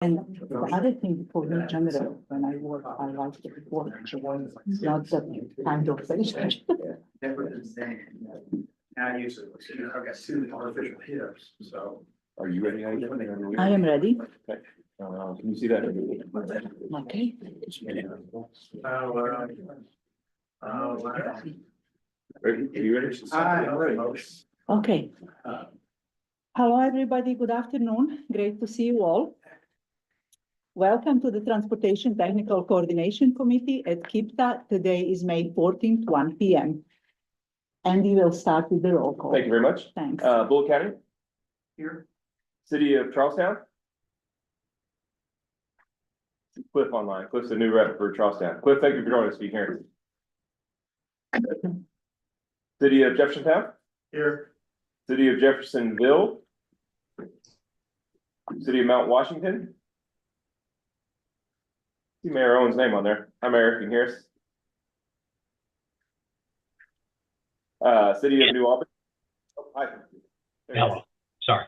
And the other thing for me, general, when I work, I like to work, not that kind of thing. Now usually, I've got two artificial hips, so. Are you ready? I am ready. Can you see that? Okay. Ready? Are you ready? Okay. Hello, everybody. Good afternoon. Great to see you all. Welcome to the Transportation Technical Coordination Committee at KIPTA. Today is May 14th, 1 p.m. And we will start with the roll call. Thank you very much. Thanks. Bullitt County, Here. City of Charlestown. Cliff online. Cliff's the new rep for Charlestown. Cliff, thank you for joining us. Be here. City of Jeffersontown. Here. City of Jeffersonville. City of Mount Washington. See Mayor Owen's name on there. Hi, Mayor. Can you hear us? City of New Albany. Oh, hi. Hello, sorry.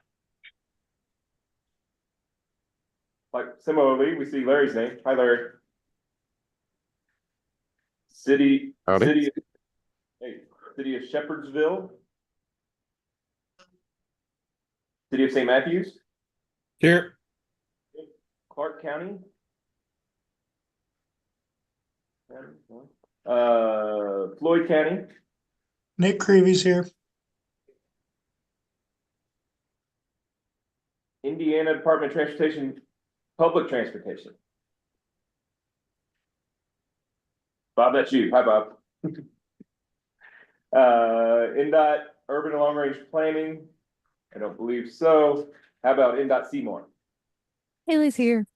Like similarly, we see Larry's name. Hi, Larry. City of Shepherdsville. City of St. Matthews. Here. Clark County. Floyd County. Nick Creevy's here. Indiana Department of Transportation, Public Transportation. Bob, that's you. Hi, Bob. NDOT Urban Long Range Planning. I don't believe so. How about NDOT Seymour? Haley's here.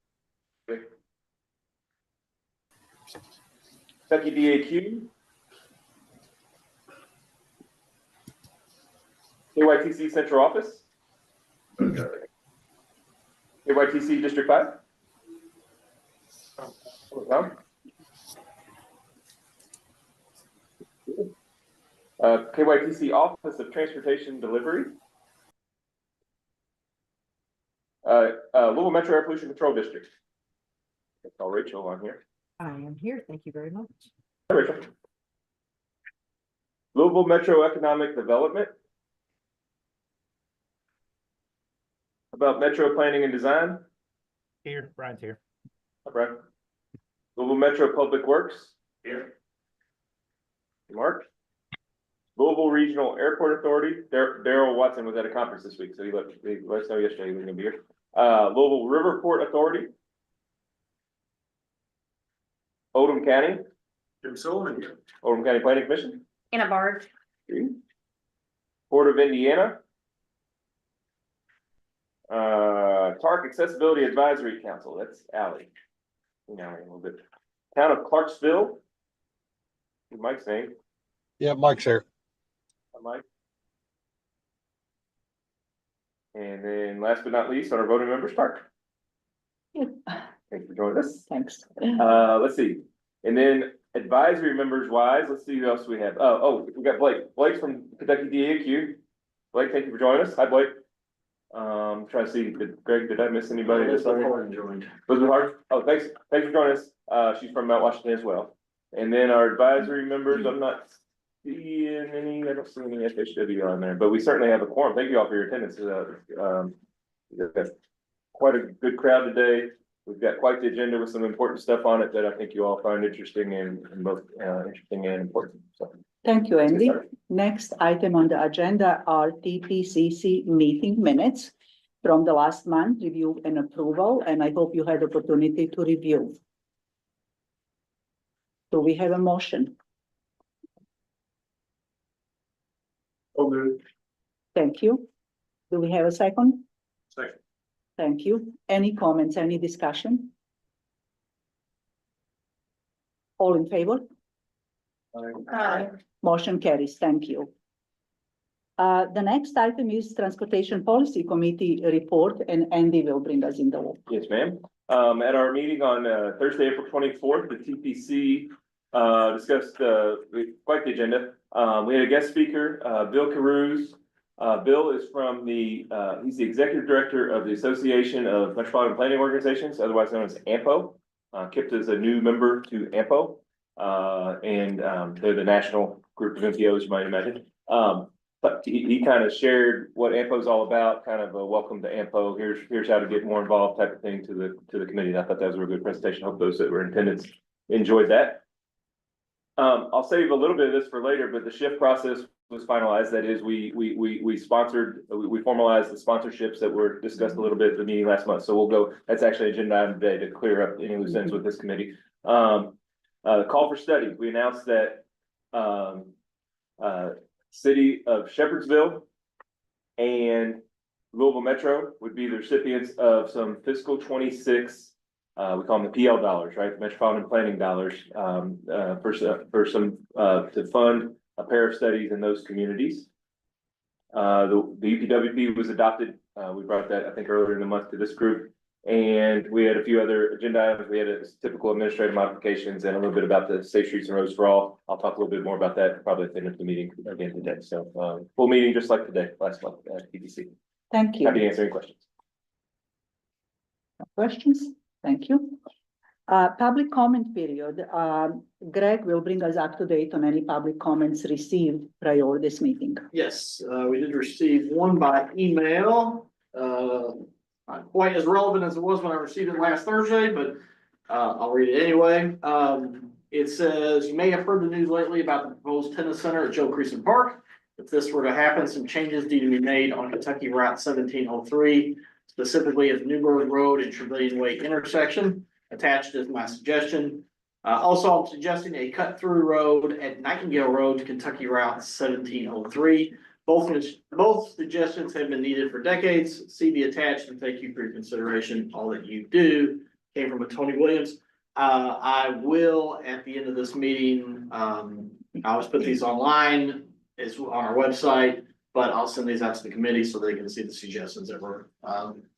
Kentucky DAQ. KYTC Central Office. KYTC District 5. KYTC Office of Transportation Delivery. Louisville Metro Air Pollution Control District. I'll call Rachel on here. I am here. Thank you very much. Hi, Rachel. Louisville Metro Economic Development. About Metro Planning and Design. Here, Brian's here. Hi, Brian. Louisville Metro Public Works. Here. Mark. Louisville Regional Airport Authority. Daryl Watson was at a conference this week, so he let us know yesterday he was going to be here. Louisville Riverport Authority. Oldham County. Jim Sullivan. Oldham County Planning Commission. In a barge. Port of Indiana. TARC Accessibility Advisory Council. That's Allie. You know, a little bit. Town of Clarksville. Mike's name. Yeah, Mike's here. Hi, Mike. And then last but not least, our voting member, Stark. Thanks for joining us. Thanks. Let's see. And then advisory members wise, let's see who else we have. Oh, we got Blake. Blake's from Kentucky DAQ. Blake, thank you for joining us. Hi, Blake. Trying to see, Greg, did I miss anybody? Joined. Elizabeth Hart. Oh, thanks for joining us. She's from Mount Washington as well. And then our advisory members, I'm not seeing any, I don't see any FHW on there, but we certainly have a quorum. Thank you all for your attendance. We've got quite a good crowd today. We've got quite the agenda with some important stuff on it that I think you all find interesting and both interesting and important. So. Thank you, Andy. Next item on the agenda are TPCC meeting minutes from the last month, review and approval, and I hope you had opportunity to review. Do we have a motion? Okay. Thank you. Do we have a second? Second. Thank you. Any comments, any discussion? All in favor? Motion carries. Thank you. The next item is Transportation Policy Committee report, and Andy will bring us in the loop. Yes, ma'am. At our meeting on Thursday, April 24th, the TPC discussed quite the agenda. We had a guest speaker, Bill Carews, Bill is from he's the Executive Director of the Association of Metropolitan Planning Organizations, otherwise known as AMPO. KIPTA is a new member to AMPO, and they're the national group of MPOs, you might imagine. But he kind of shared what AMPO is all about, kind of a welcome to AMPO. Here's how to get more involved type of thing to the committee. And I thought that was a really good presentation. Hope those that were in attendance enjoyed that. I'll save a little bit of this for later, but the shift process was finalized. That is, we formalized the sponsorships that were discussed a little bit at the meeting last month. So we'll go, that's actually an agenda item today to clear up any loose ends with this committee. Call for study. We announced that City of Shepherdsville and Louisville Metro would be the recipients of some fiscal 26, we call them the PL dollars, right? The Metropolitan Planning dollars, for some, to fund a pair of studies in those communities. The UPWP was adopted. We brought that, I think, earlier in the month to this group. And we had a few other agenda items. We had a typical administrative modifications and a little bit about the Safe Streets and Roads for All. I'll talk a little bit more about that probably at the end of the meeting again today. So full meeting just like today, last month at PDC. Thank you. Happy to answer any questions. Questions? Thank you. Public comment period. Greg will bring us up to date on any public comments received prior this meeting. Yes, we did receive one by email. Not quite as relevant as it was when I received it last Thursday, but I'll read it anyway. It says, you may have heard the news lately about the proposed tennis center at Joe Creason Park. If this were to happen, some changes need to be made on Kentucky Route 1703, specifically at the Newburgh Road and Trevilian Way intersection. Attached is my suggestion. Also, I'm suggesting a cut-through road at Nightingale Road to Kentucky Route 1703. Both suggestions have been needed for decades. See the attached and thank you for your consideration. All that you do came from a Tony Williams. I will, at the end of this meeting, I always put these online. It's on our website, but I'll send these out to the committee so they can see the suggestions that were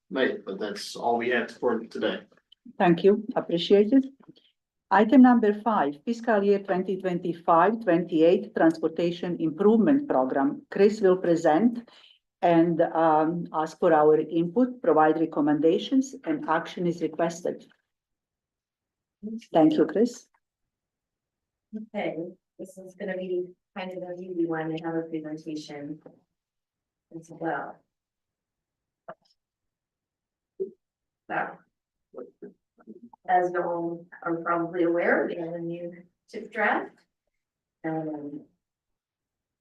made. But that's all we have for today. Thank you. Appreciate it. Item number 5, fiscal year 2025-28 Transportation Improvement Program. Chris will present and ask for our input, provide recommendations, and action is requested. Thank you, Chris. Okay, this is gonna be kind of an easy one. I have a presentation as well. So, as you all are probably aware, we have a new TIP draft.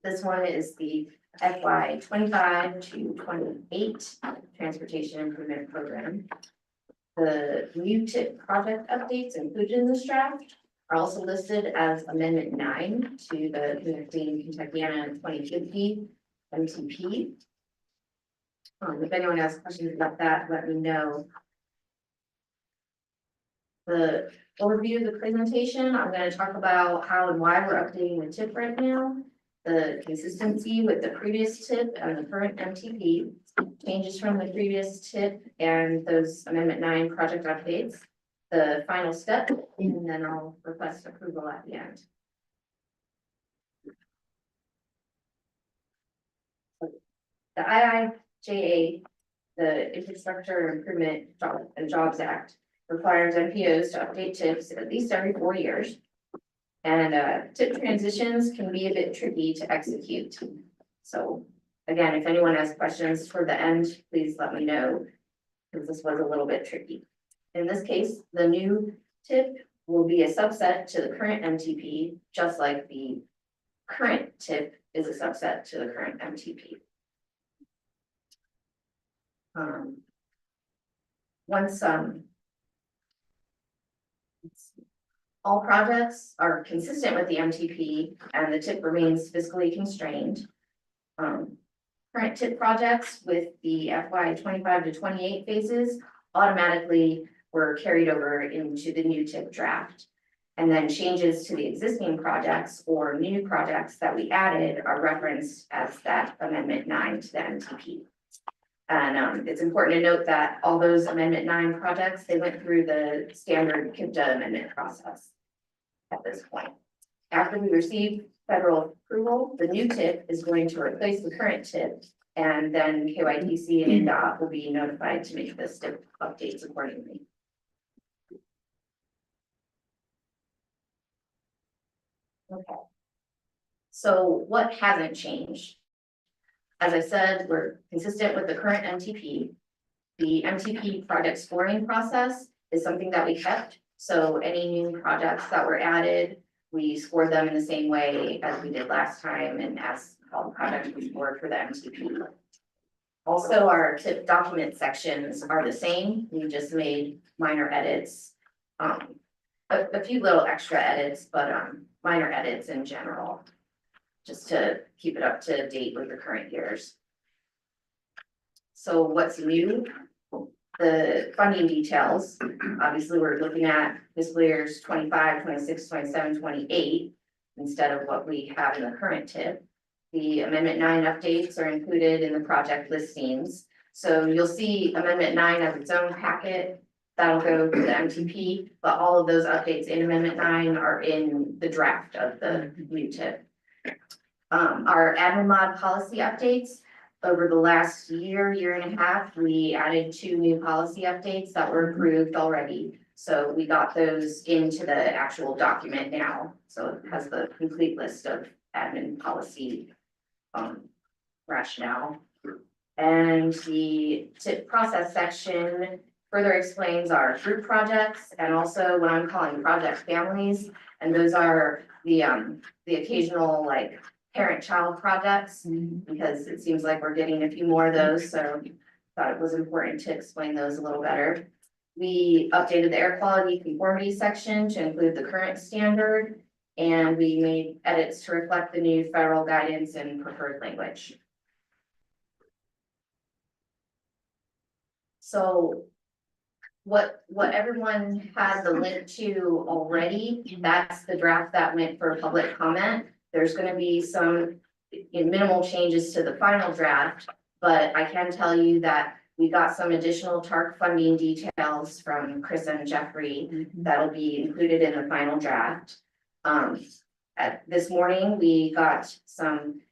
This one is the FY 25 to 28 Transportation Improvement Program. The new TIP project updates included in this draft are also listed as Amendment 9 to the Connecting Kentuckiana 2050 MTP. If anyone has questions about that, let me know. The overview of the presentation, I'm going to talk about how and why we're updating the TIP right now, the consistency with the previous TIP and the current MTP, changes from the previous TIP and those Amendment 9 project updates, the final step, and then I'll request approval at the end. The IIJA, the Infrastructure Improvement and Jobs Act, requires MPOs to update TIPs at least every 4 years. And TIP transitions can be a bit tricky to execute. So again, if anyone has questions for the end, please let me know, because this was a little bit tricky. In this case, the new TIP will be a subset to the current MTP, just like the current TIP is a subset to the current MTP. Once all projects are consistent with the MTP and the TIP remains fiscally constrained. Current TIP projects with the FY 25 to 28 phases automatically were carried over into the new TIP draft. And then changes to the existing projects or new projects that we added are referenced as that Amendment 9 to the MTP. And it's important to note that all those Amendment 9 projects, they went through the standard KIPTA amendment process at this point. After we receive federal approval, the new TIP is going to replace the current TIP And then KYTC and NDOT will be notified to make the STIP updates accordingly. Okay. So what hasn't changed? As I said, we're consistent with the current MTP. The MTP project scoring process is something that we kept. So any new projects that were added, we scored them in the same way as we did last time and as all the projects we scored for the MTP. Also, our tip document sections are the same. We just made minor edits. A few little extra edits, but minor edits in general, just to keep it up to date with the current years. So what's new? The funding details. Obviously, we're looking at fiscal years 25, 26, 27, 28 instead of what we have in the current tip. The Amendment 9 updates are included in the project listings. So you'll see Amendment 9 as its own packet. That'll go to the MTP, but all of those updates in Amendment 9 are in the draft of the new tip. Our admin mod policy updates. Over the last year and a half, we added 2 new policy updates that were approved already. So we got those into the actual document now. So it has the complete list of admin policy rationale. And the tip process section further explains our group projects and also what I'm calling project families. And those are the occasional like parent-child projects, because it seems like we're getting a few more of those, so thought it was important to explain those a little better. We updated the air quality conformity section to include the current standard, and we made edits to reflect the new federal guidance and preferred language. So what everyone has the link to already, that's the draft that went for public comment. There's going to be some minimal changes to the final draft, but I can tell you that we got some additional TARC funding details from Chris and Jeffrey that'll be included in the final draft. This morning, we got some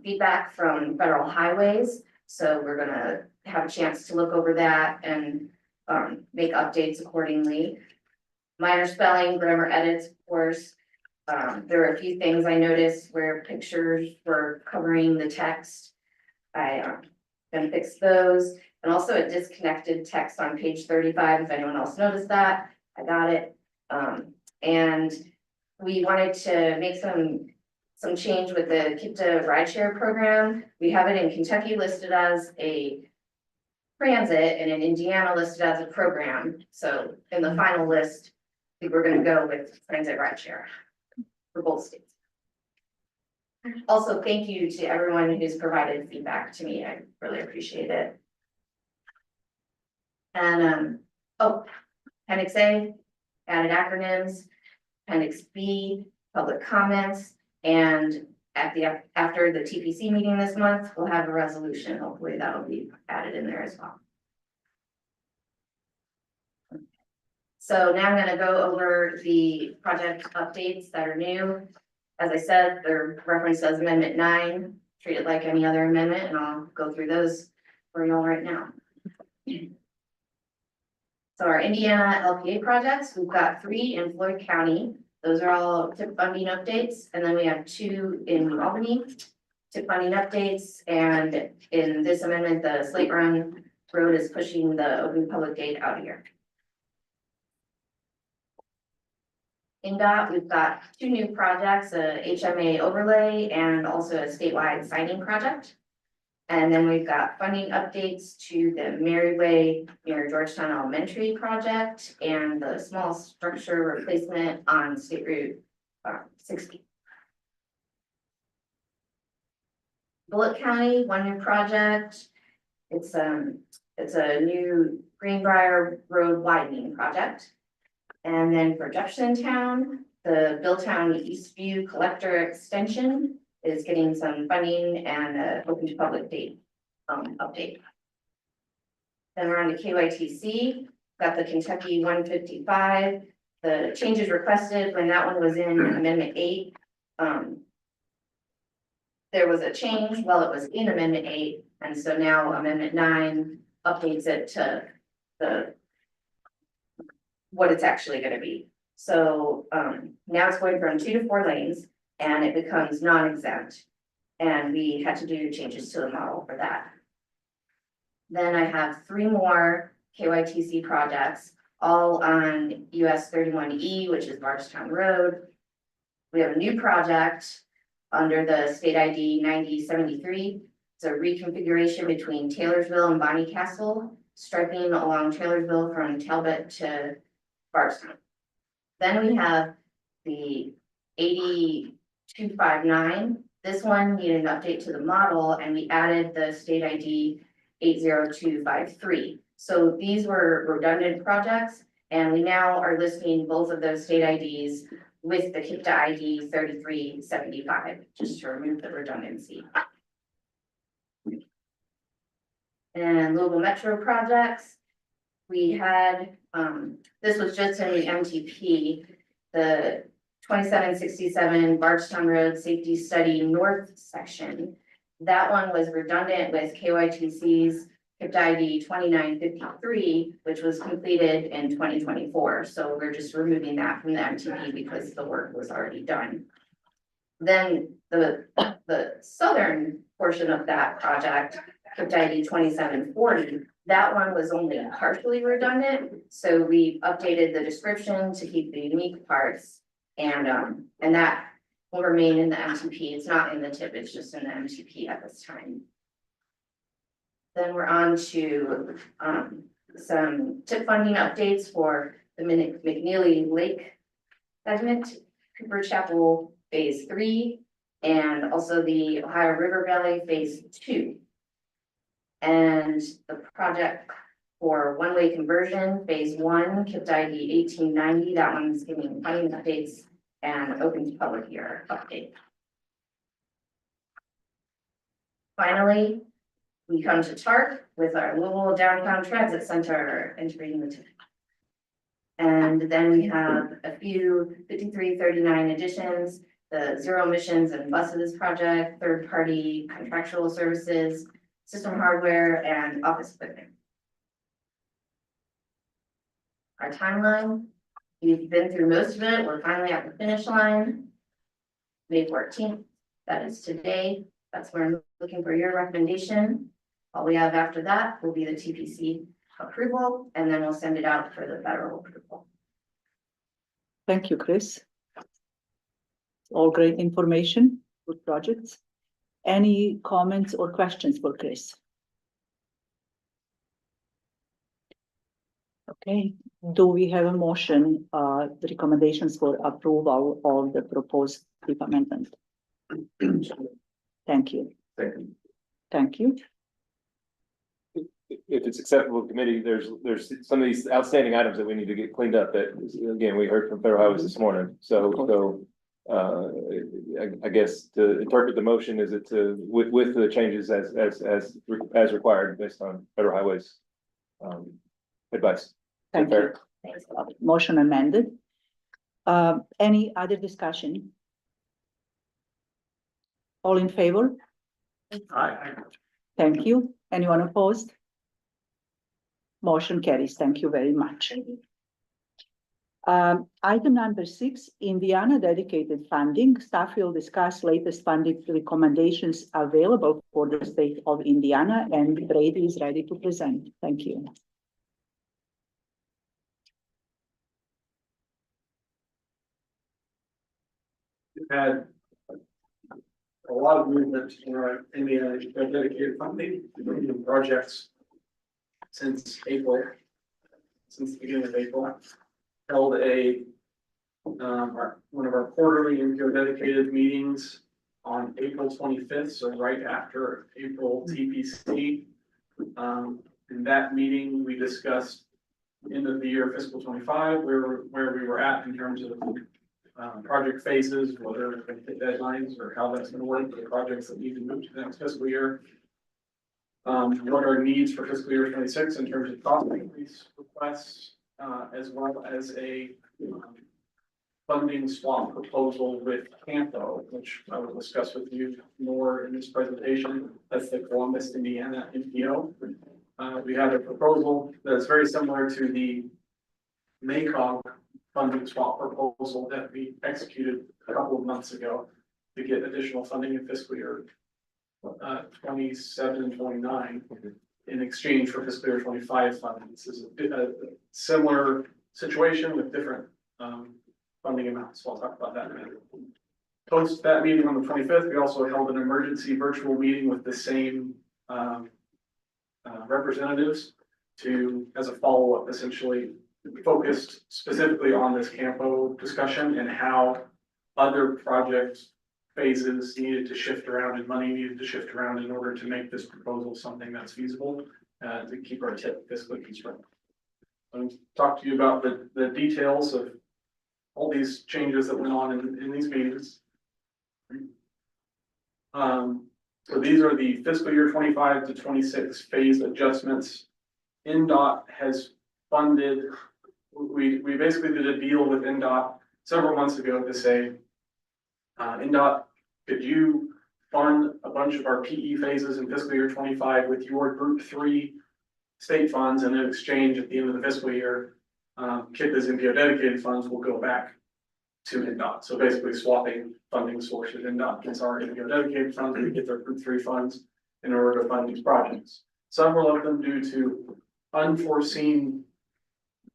feedback from Federal Highways, so we're going to have a chance to look over that and make updates accordingly. Minor spelling, grammar edits, of course. There were a few things I noticed where pictures were covering the text. I gonna fix those, and also a disconnected text on page 35. If anyone else noticed that, I got it. And we wanted to make some change with the KIPTA rideshare program. We have it in Kentucky listed as a transit and in Indiana listed as a program. So in the final list, I think we're gonna go with transit rideshare for both states. Also, thank you to everyone who's provided feedback to me. I really appreciate it. And Appendix A, added acronyms, Appendix B, public comments, and after the TPC meeting this month, we'll have a resolution. Hopefully that'll be added in there as well. So now I'm going to go over the project updates that are new. As I said, they're referenced as Amendment 9. Treat it like any other amendment, and I'll go through those for you all right now. So our Indiana LPA projects, we've got 3 in Floyd County. Those are all TIP funding updates. And then we have 2 in Albany, TIP funding updates. And in this amendment, the Slate Run Road is pushing the open public date out here. NDOT, we've got 2 new projects, a HMA overlay and also a statewide signing project. And then we've got funding updates to the Merriway near Georgetown Elementary project and the small structure replacement on State Route 60. Bullitt County, 1 new project. It's a new Greenbrier Road widening project. And then for Jeffersontown, the Billtown Eastview Collector Extension is getting some funding and a open to public date update. Then we're on to KYTC, got the Kentucky 155. The changes requested when that one was in Amendment 8. There was a change while it was in Amendment 8 And so now Amendment 9 updates it to what it's actually gonna be. So, now it's going from 2 to 4 lanes and it becomes non-exempt. And we had to do changes to the model for that. Then I have 3 more KYTC projects, all on US 31E, which is Bardstown Road. We have a new project under the state ID 9073. It's a reconfiguration between Taylorsville and Bonnie Castle, striping along Taylorsville from Talbot to Bardstown. Then we have the 8259. This one needed an update to the model and we added the state ID 80253. So these were redundant projects and we now are listing both of those state IDs with the KIPTA ID 3375, just to remove the redundancy. And Louisville Metro projects, we had, this was just in the MTP, the 2767 Bardstown Road Safety Study North section. That one was redundant with KYTC's KIPTA ID 2953, which was completed in 2024. So we're just removing that from the MTP because the work was already done. Then the southern portion of that project, KIPTA ID 2740, that one was only partially redundant. So we updated the description to keep the unique parts and that will remain in the MTP. It's not in the TIP, it's just in the MTP at this time. Then we're on to some TIP funding updates for the McNeely Lake segment, Cooper Chapel Phase 3, and also the Ohio River Valley Phase 2. And the project for one-way conversion, Phase 1, KIPTA ID 1890, that one's giving funding updates and open to public hearing update. Finally, we come to TARC with our Louisville Downtown Transit Center entering the TIP. And then we have a few 5339 additions, the zero emissions and buses project, third-party contractual services, system hardware, and office equipment. Our timeline, we've been through most of it. We're finally at the finish line. May 14th, that is today. That's where I'm looking for your recommendation. All we have after that will be the TPC approval, and then we'll send it out for the federal approval. Thank you, Chris. All great information, good projects. Any comments or questions for Chris? Okay, do we have a motion, the recommendations for approval of the proposed TIP amendment? Thank you. Thank you. If it's acceptable to committee, there's some of these outstanding items that we need to get cleaned up that, again, we heard from Federal Highways this morning. So I guess to interpret the motion is it to with the changes as required based on Federal Highways advice. Thank you. Thanks. Motion amended. Any other discussion? All in favor? Aye. Thank you. Anyone opposed? Motion carries. Thank you very much. Item number 6, Indiana dedicated funding. Staff will discuss latest funding recommendations available for the state of Indiana, and Brady is ready to present. Thank you. We've had a lot of movement in our Indiana dedicated funding projects since April, since the beginning of April. Held one of our quarterly NPO dedicated meetings on April 25th, so right after April TPC. In that meeting, we discussed end of the year fiscal 25, where we were at in terms of project phases, whether it's going to hit deadlines or how that's going to work for the projects that need to move to the next fiscal year. What are needs for fiscal year 26 in terms of cost increase requests, as well as a funding swap proposal with Campo, which I will discuss with you more in this presentation. That's the Columbus, Indiana NPO. We had a proposal that's very similar to the MACOG funding swap proposal that we executed a couple of months ago to get additional funding in fiscal year 27 and 29 in exchange for fiscal year 25 funding. This is a similar situation with different funding amounts. So I'll talk about that in a minute. Post that meeting on the 25th, we also held an emergency virtual meeting with the same representatives as a follow-up, essentially focused specifically on this Campo discussion and how other project phases needed to shift around and money needed to shift around in order to make this proposal something that's feasible to keep our tip fiscally constrained. I'll talk to you about the details of all these changes that went on in these meetings. So these are the fiscal year 25 to 26 phase adjustments. NDOT has funded, we basically did a deal with NDOT several months ago to say, NDOT, could you fund a bunch of our PE phases in fiscal year 25 with your group 3 state funds, and in exchange at the end of the fiscal year, KIPA's NPO dedicated funds will go back to NDOT. So basically swapping funding sources. NDOT gets our NPO dedicated funds, we get their group 3 funds in order to fund these projects. Several of them due to unforeseen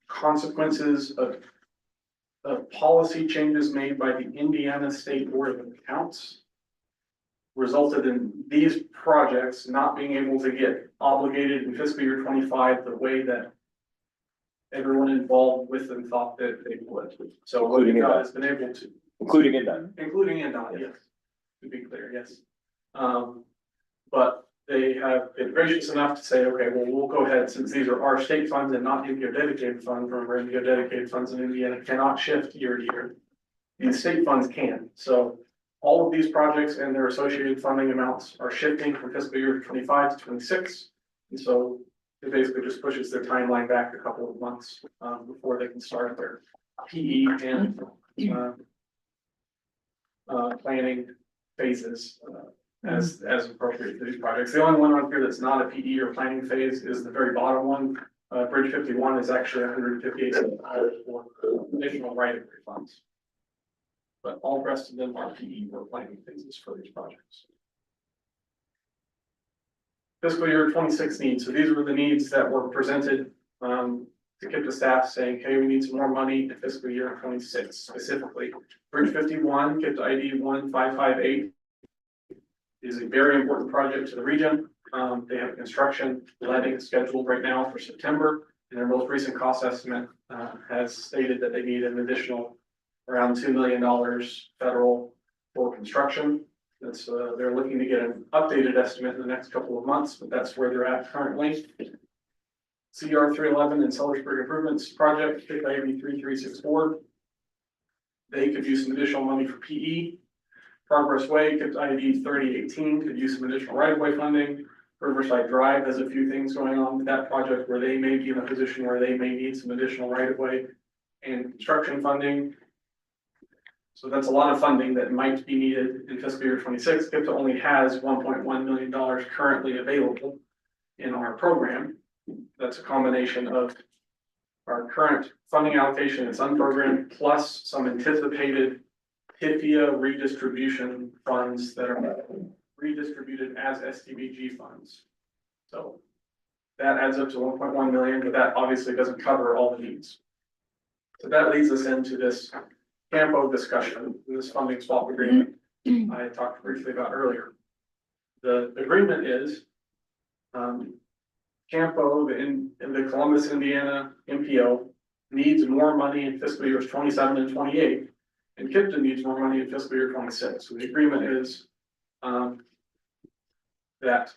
consequences of policy changes made by the Indiana State Board of Accounts resulted in these projects not being able to get obligated in fiscal year 25 the way that everyone involved with them thought that they would. So Including NDOT NDOT. has been able to. Including NDOT. Including NDOT, yes, to be clear, yes. But they have been gracious enough to say, okay, well, we'll go ahead, since these are our state funds and not NPO dedicated funds, remember NPO dedicated funds in Indiana cannot shift year to year. These state funds can, so all of these projects and their associated funding amounts are shifting from fiscal year 25 to 26. And so it basically just pushes their timeline back a couple of months before they can start their PE and planning phases as appropriate for these projects. The only one on here that's not a PE or planning phase is the very bottom one. Bridge 51 is actually $158 for additional right-of-way funds. But all the rest of them are PE or planning phases for these projects. Fiscal year 26 needs. So these were the needs that were presented to KIPTA staff saying, hey, we need some more money in fiscal year 26 specifically. Bridge 51, KIPTA ID 1558 is a very important project to the region. They have construction letting scheduled right now for September, and their most recent cost estimate has stated that they need an additional around $2 million federal for construction. That's they're looking to get an updated estimate in the next couple of months, but that's where they're at currently. CR 311 and Sellersburg Improvements Project, KIPTA ID 3364. They could use some additional money for PE. Progress Way, KIPTA ID 3018, could use some additional right-of-way funding. Riverside Drive has a few things going on with that project where they may be in a position where they may need some additional right-of-way and construction funding. So that's a lot of funding that might be needed in fiscal year 26. KIPTA only has $1.1 million currently available in our program. That's a combination of our current funding allocation that's unprogrammed, plus some anticipated TIFIA redistribution funds that are redistributed as STBG funds. So that adds up to 1.1 million, but that obviously doesn't cover all the needs. So that leads us into this Campo discussion, this funding swap agreement I talked briefly about earlier. The agreement is Campo in the Columbus, Indiana MPO needs more money in fiscal years 27 and 28, and KIPTA needs more money in fiscal year 26. So the agreement is that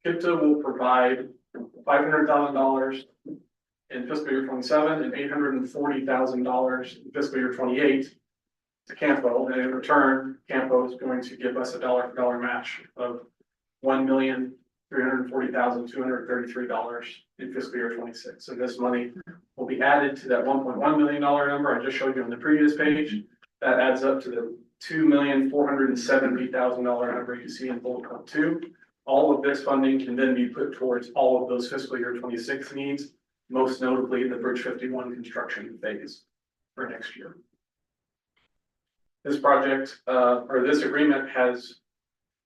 KIPTA will provide $500,000 in fiscal year 27 and $840,000 in fiscal year 28 to Campo, and in return, Campo is going to give us a dollar for dollar match of $1 million $340,233 in fiscal year 26. And this money will be added to that $1.1 million number I just showed you on the previous page. That adds up to the $2,470,000 number you see in bullet point 2. All of this funding can then be put towards all of those fiscal year 26 needs, most notably the Bridge 51 construction phase for next year. This project, or this agreement has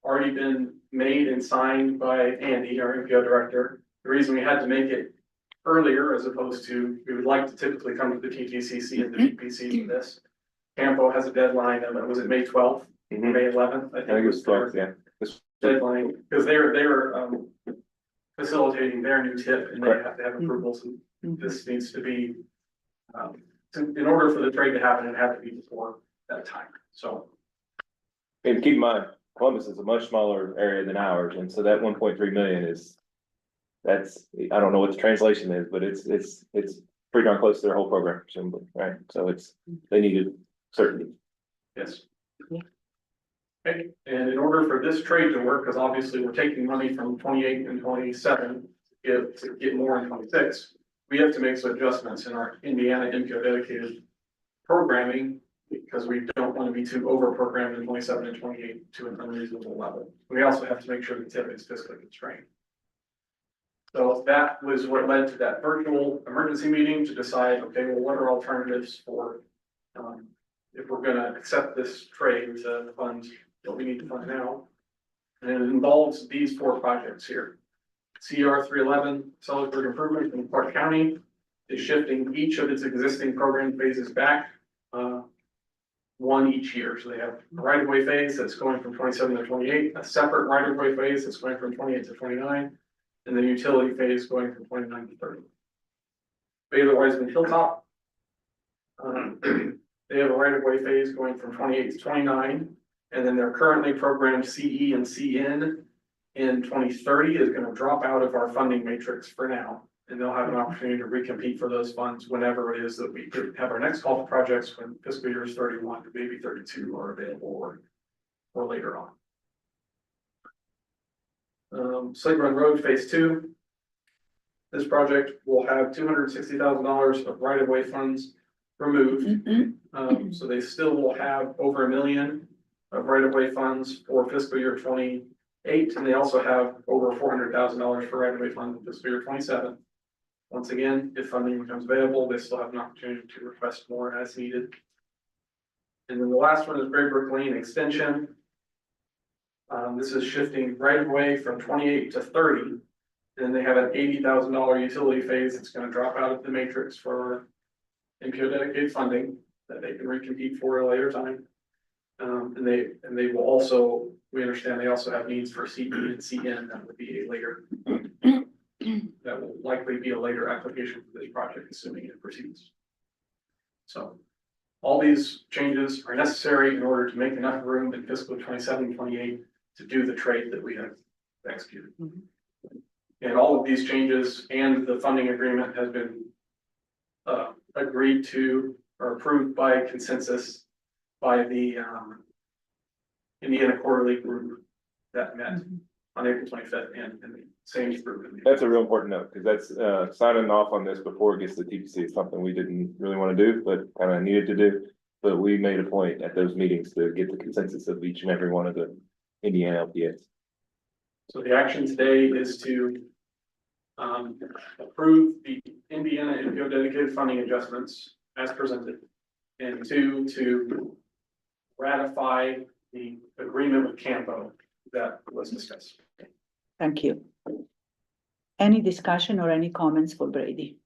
already been made and signed by Andy, our MPO director. The reason we had to make it earlier as opposed to, we would like to typically come to the TTCC and the PPC for this. Campo has a deadline of, was it May 12th, May 11th? I think it was 12th, yeah. Deadline, because they were facilitating their new tip and they have to have approvals, and this needs to be, in order for the trade to happen, it had to be before that time, so. And keep in mind, Columbus is a much smaller area than ours, and so that 1.3 million that's, I don't know what the translation is, but it's pretty darn close to their whole program, presumably, right? So they needed certainty. Yes. Yeah. Okay, and in order for this trade to work, because obviously we're taking money from 28 and 27 to get more in 26, we have to make some adjustments in our Indiana MPO dedicated programming, because we don't want to be too over programmed in 27 and 28 to an unreasonable level. We also have to make sure the tip is fiscally constrained. So that was what led to that virtual emergency meeting to decide, okay, well, what are alternatives for, if we're gonna accept this trade to fund what we need to fund now. And it involves these 4 projects here. CR 311, solid road improvement in Clark County, is shifting each of its existing program phases back, one each year. So they have a right-of-way phase that's going from 27 to 28, a separate right-of-way phase that's going from 28 to 29, and the utility phase going from 29 to 30. Baylor Wiseman Hilltop, they have a right-of-way phase going from 28 to 29, and then their currently programmed CE and CN in 2030 is going to drop out of our funding matrix for now. And they'll have an opportunity to recompete for those funds whenever it is that we could have our next call for projects when fiscal years 31 to maybe 32 are available or later on. Slate Run Road Phase 2. This project will have $260,000 of right-of-way funds removed. So they still will have over $1 million of right-of-way funds for fiscal year 28, and they also have over $400,000 for right-of-way funds in fiscal year 27. Once again, if funding becomes available, they still have an opportunity to request more as needed. And then the last one is Braybrook Lane Extension. This is shifting right-of-way from 28 to 30. And they have an $80,000 utility phase that's going to drop out of the matrix for MPO dedicated funding that they can recompete for at a later time. And they will also, we understand they also have needs for CE and CN that would be a later, that will likely be a later application for this project, assuming it proceeds. So all these changes are necessary in order to make enough room in fiscal 27, 28 to do the trade that we have executed. And all of these changes and the funding agreement has been agreed to or approved by consensus by the Indiana Quarterly Group that met on April 25th and the same group. That's a real important note, because that's signing off on this before it gets to TPC is something we didn't really want to do, but kind of needed to do. But we made a point at those meetings to get the consensus of each and every one of the Indiana LPAs. So the action today is to approve the Indiana MPO dedicated funding adjustments as presented, and 2, to ratify the agreement with Campo that was discussed. Thank you. Any discussion or any comments for Brady?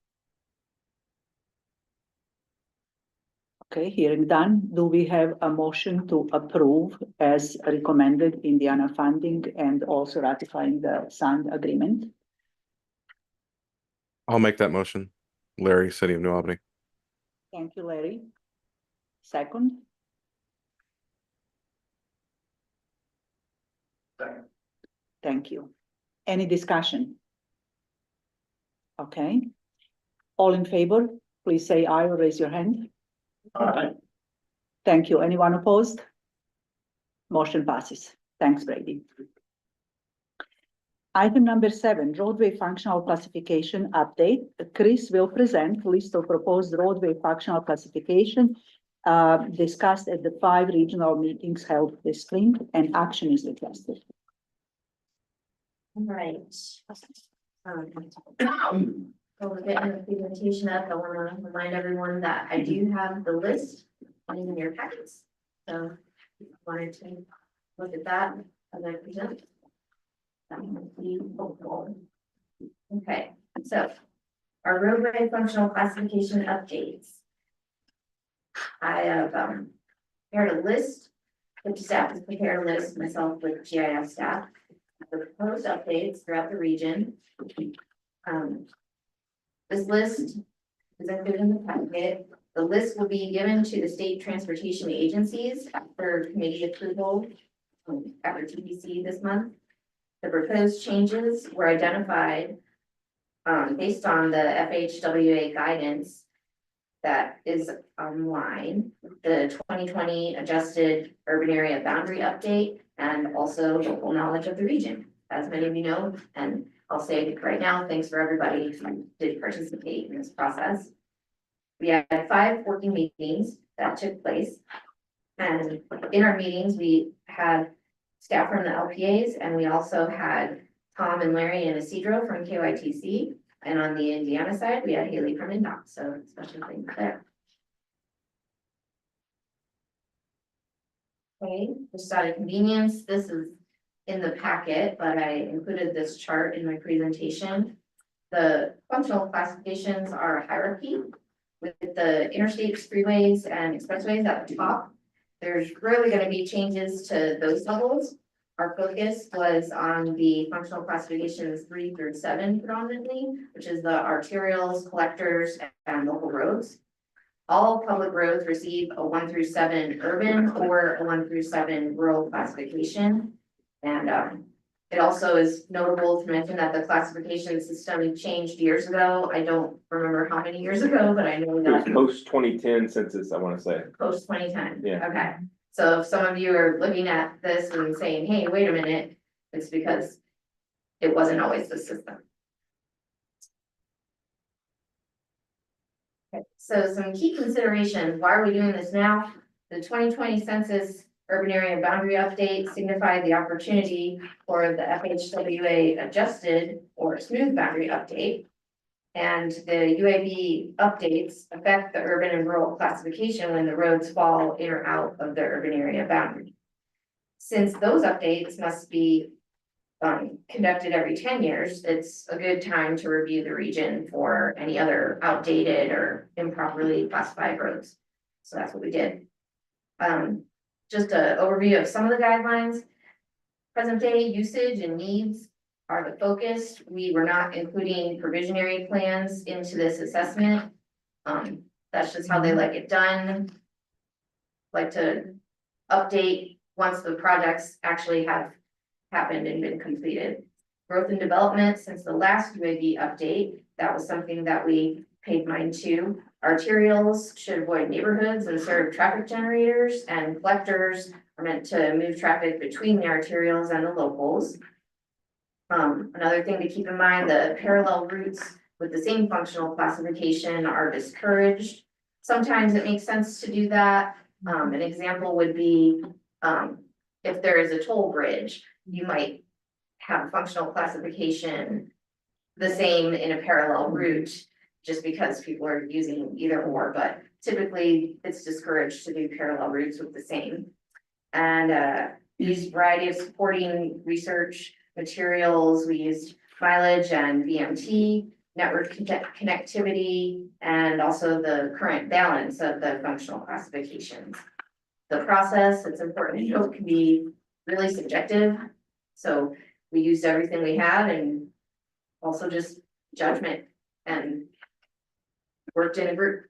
Okay, hearing done, do we have a motion to approve as recommended Indiana funding and also ratifying the signed agreement? I'll make that motion. Larry, City of New Albany. Thank you, Larry. Second? Second. Thank you. Any discussion? Okay. All in favor, please say aye or raise your hand. Aye. Thank you. Anyone opposed? Motion passes. Thanks, Brady. Item number 7, roadway functional classification update. Chris will present list of proposed roadway functional classification discussed at the 5 regional meetings held this spring, and action is requested. All right. So we're getting the presentation up. I want to remind everyone that I do have the list in your packets. So if you wanted to look at that as I present. That would be helpful. Okay, so our roadway functional classification updates. I have prepared a list, which staff has prepared a list myself with GIS staff. The proposed updates throughout the region. This list is included in the packet. The list will be given to the state transportation agencies after committee approval after TBC this month. The proposed changes were identified based on the FHWA guidance that is online, the 2020 adjusted urban area boundary update, and also local knowledge of the region. As many of you know, and I'll say right now, thanks for everybody who did participate in this process. We had 5 working meetings that took place. And in our meetings, we had staff from the LPAs, and we also had Tom and Larry and Isidro from KYTC. And on the Indiana side, we had Haley from INDOT, so special things there. Okay, just out of convenience, this is in the packet, but I included this chart in my presentation. The functional classifications are a hierarchy with the interstate freeways and expressways at the top. There's rarely going to be changes to those levels. Our focus was on the functional classifications 3 through 7 predominantly, which is the arterials, collectors, and local roads. All public roads receive a 1 through 7 urban or a 1 through 7 rural classification. And it also is notable to mention that the classification system changed years ago. I don't remember how many years ago, but I know It was that post 2010 census, I want to say. post 2010. Yeah. Okay, so if some of you are looking at this and saying, hey, wait a minute, it's because it wasn't always the system. Okay, so some key considerations. Why are we doing this now? The 2020 census urban area boundary update signified the opportunity for the FHWA adjusted or smooth boundary update. And the UAB updates affect the urban and rural classification when the roads fall in or out of the urban area boundary. Since those updates must be conducted every 10 years, it's a good time to review the region for any other outdated or improperly classified roads. So that's what we did. Just an overview of some of the guidelines. Present day usage and needs are the focus. We were not including provisionary plans into this assessment. That's just how they like it done. Like to update once the projects actually have happened and been completed. Growth and development, since the last UAB update, that was something that we paid mind to. Arterials should avoid neighborhoods and serve traffic generators, and collectors are meant to move traffic between the arterials and the locals. Another thing to keep in mind, the parallel routes with the same functional classification are discouraged. Sometimes it makes sense to do that. An example would be if there is a toll bridge, you might have a functional classification the same in a parallel route, just because people are using either or, but typically it's discouraged to do parallel routes with the same. And use variety of supporting research materials. We used mileage and VMT, network connectivity, and also the current balance of the functional classifications. The process, it's important to note, can be really subjective. So we used everything we had and also just judgment and worked in a group.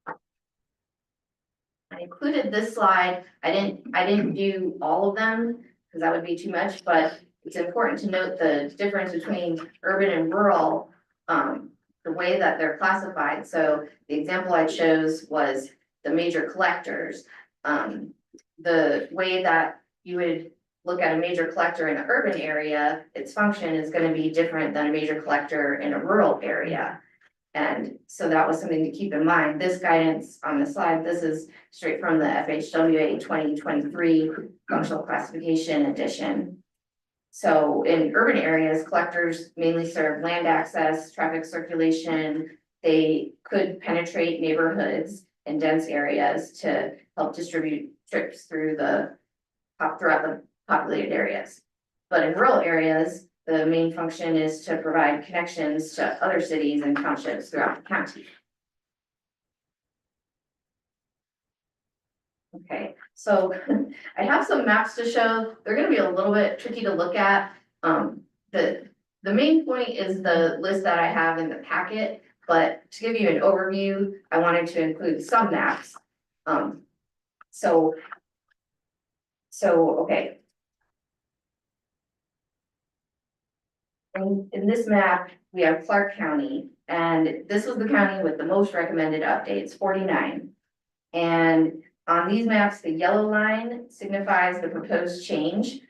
I included this slide. I didn't do all of them because that would be too much, but it's important to note the difference between urban and rural, the way that they're classified. So the example I chose was the major collectors. The way that you would look at a major collector in an urban area, its function is gonna be different than a major collector in a rural area. And so that was something to keep in mind. This guidance on the slide, this is straight from the FHWA 2023 Functional Classification Edition. So in urban areas, collectors mainly serve land access, traffic circulation. They could penetrate neighborhoods and dense areas to help distribute trips throughout the populated areas. But in rural areas, the main function is to provide connections to other cities and townships throughout the county. Okay, so I have some maps to show. They're gonna be a little bit tricky to look at. The main point is the list that I have in the packet, but to give you an overview, I wanted to include some maps. Okay. In this map, we have Clark County, and this was the county with the most recommended updates, 49. And on these maps, the yellow line signifies the proposed change.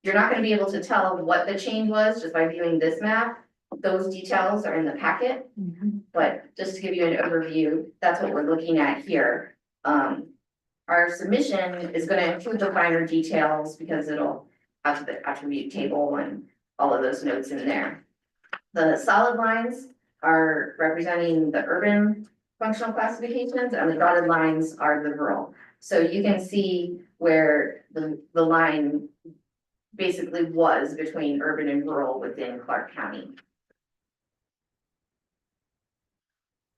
You're not gonna be able to tell what the change was just by viewing this map. Those details are in the packet, but just to give you an overview, that's what we're looking at here. Our submission is gonna include the finer details because it'll have the attribute table and all of those notes in there. The solid lines are representing the urban functional classifications and the dotted lines are the rural. So you can see where the line basically was between urban and rural within Clark County.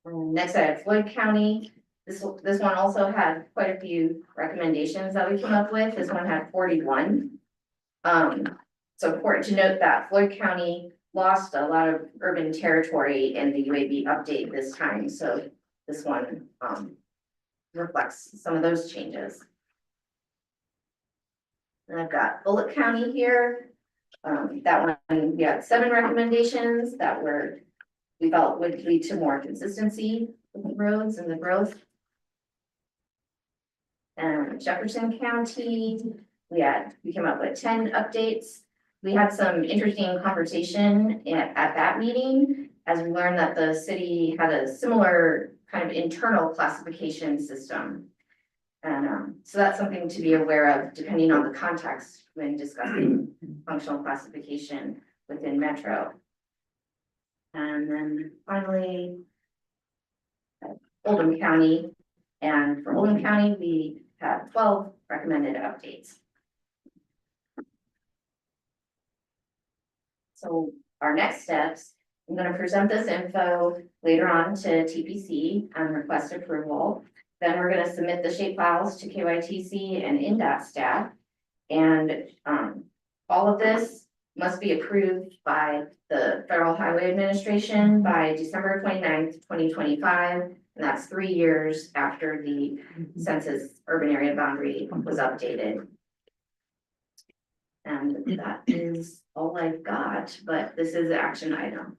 Next I have Floyd County. This one also had quite a few recommendations that we came up with. This one had 41. So important to note that Floyd County lost a lot of urban territory in the UAB update this time, so this one reflects some of those changes. And I've got Bullitt County here. That one, we had 7 recommendations that we felt would lead to more consistency with the roads and the growth. And Jefferson County, we came up with 10 updates. We had some interesting conversation at that meeting as we learned that the city had a similar kind of internal classification system. And so that's something to be aware of depending on the context when discussing functional classification within Metro. And then finally, Oldham County. And for Oldham County, we have 12 recommended updates. So our next steps, I'm going to present this info later on to TPC and request approval. Then we're going to submit the shape files to KYTC and NDOT staff. And all of this must be approved by the Federal Highway Administration by December 29th, 2025. And that's 3 years after the census urban area boundary was updated. And that is all I've got, but this is an action item.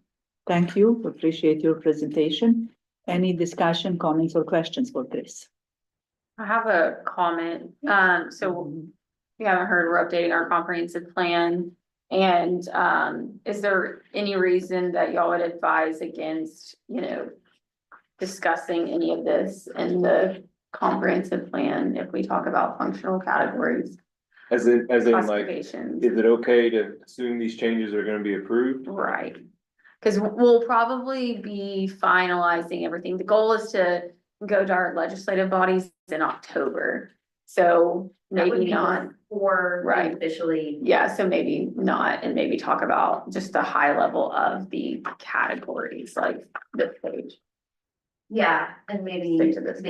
Thank you. Appreciate your presentation. Any discussion, comments, or questions for Chris? I have a comment. So we haven't heard, we're updating our comprehensive plan. And is there any reason that y'all would advise against, discussing any of this in the comprehensive plan if we talk about functional categories? As in like, Classifications, is it okay to assume these changes are gonna be approved? right? Because we'll probably be finalizing everything. The goal is to go to our legislative bodies in October. So That would maybe be not, before we Right. officially. yeah, so maybe not, and maybe talk about just the high level of the categories, like this page. Yeah, and maybe, Stick to this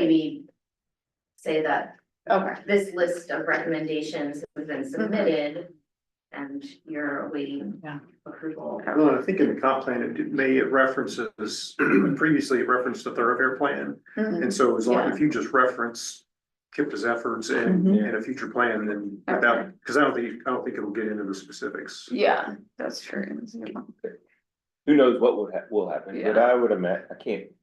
say that Okay, this list of recommendations has been submitted and you're awaiting approval. Well, I think in the comp plan, it references, previously it referenced the thoroughfare plan. Mhm. And so as long, Yeah. if you just reference KIPTA's efforts in a future plan, then without, Okay. because I don't think it'll get into the specifics. Yeah, that's true. Who knows what will happen, but Yeah. I would imagine, I can't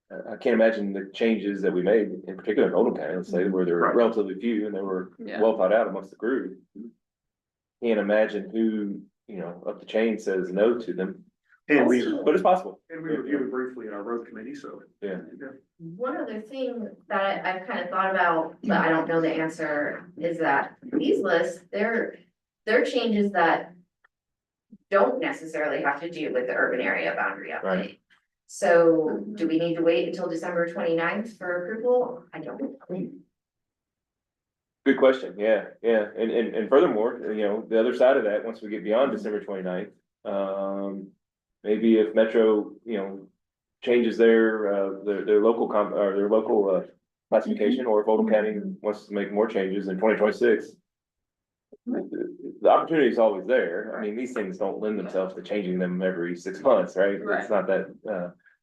I can't imagine the changes that we made, in particular in Oldham County, let's say, where there were Right. relatively few and they were Yeah. well thought out amongst the group. Can't imagine who, up the chain says no to them, And we, but it's possible. and we reviewed it briefly in our road committee, so. Yeah. One other thing that I've kind of thought about, but I don't know the answer, is that these lists, they're changes that don't necessarily have to do with the urban area boundary update. Right. So do we need to wait until December 29th for approval? I don't know. Good question, yeah, and furthermore, the other side of that, once we get beyond December 29th, maybe if Metro, changes their local classification, or if Oldham County wants to make more changes in 2026. The opportunity is always there. I mean, these things don't lend themselves to changing them every 6 months, right? Right. It's not that,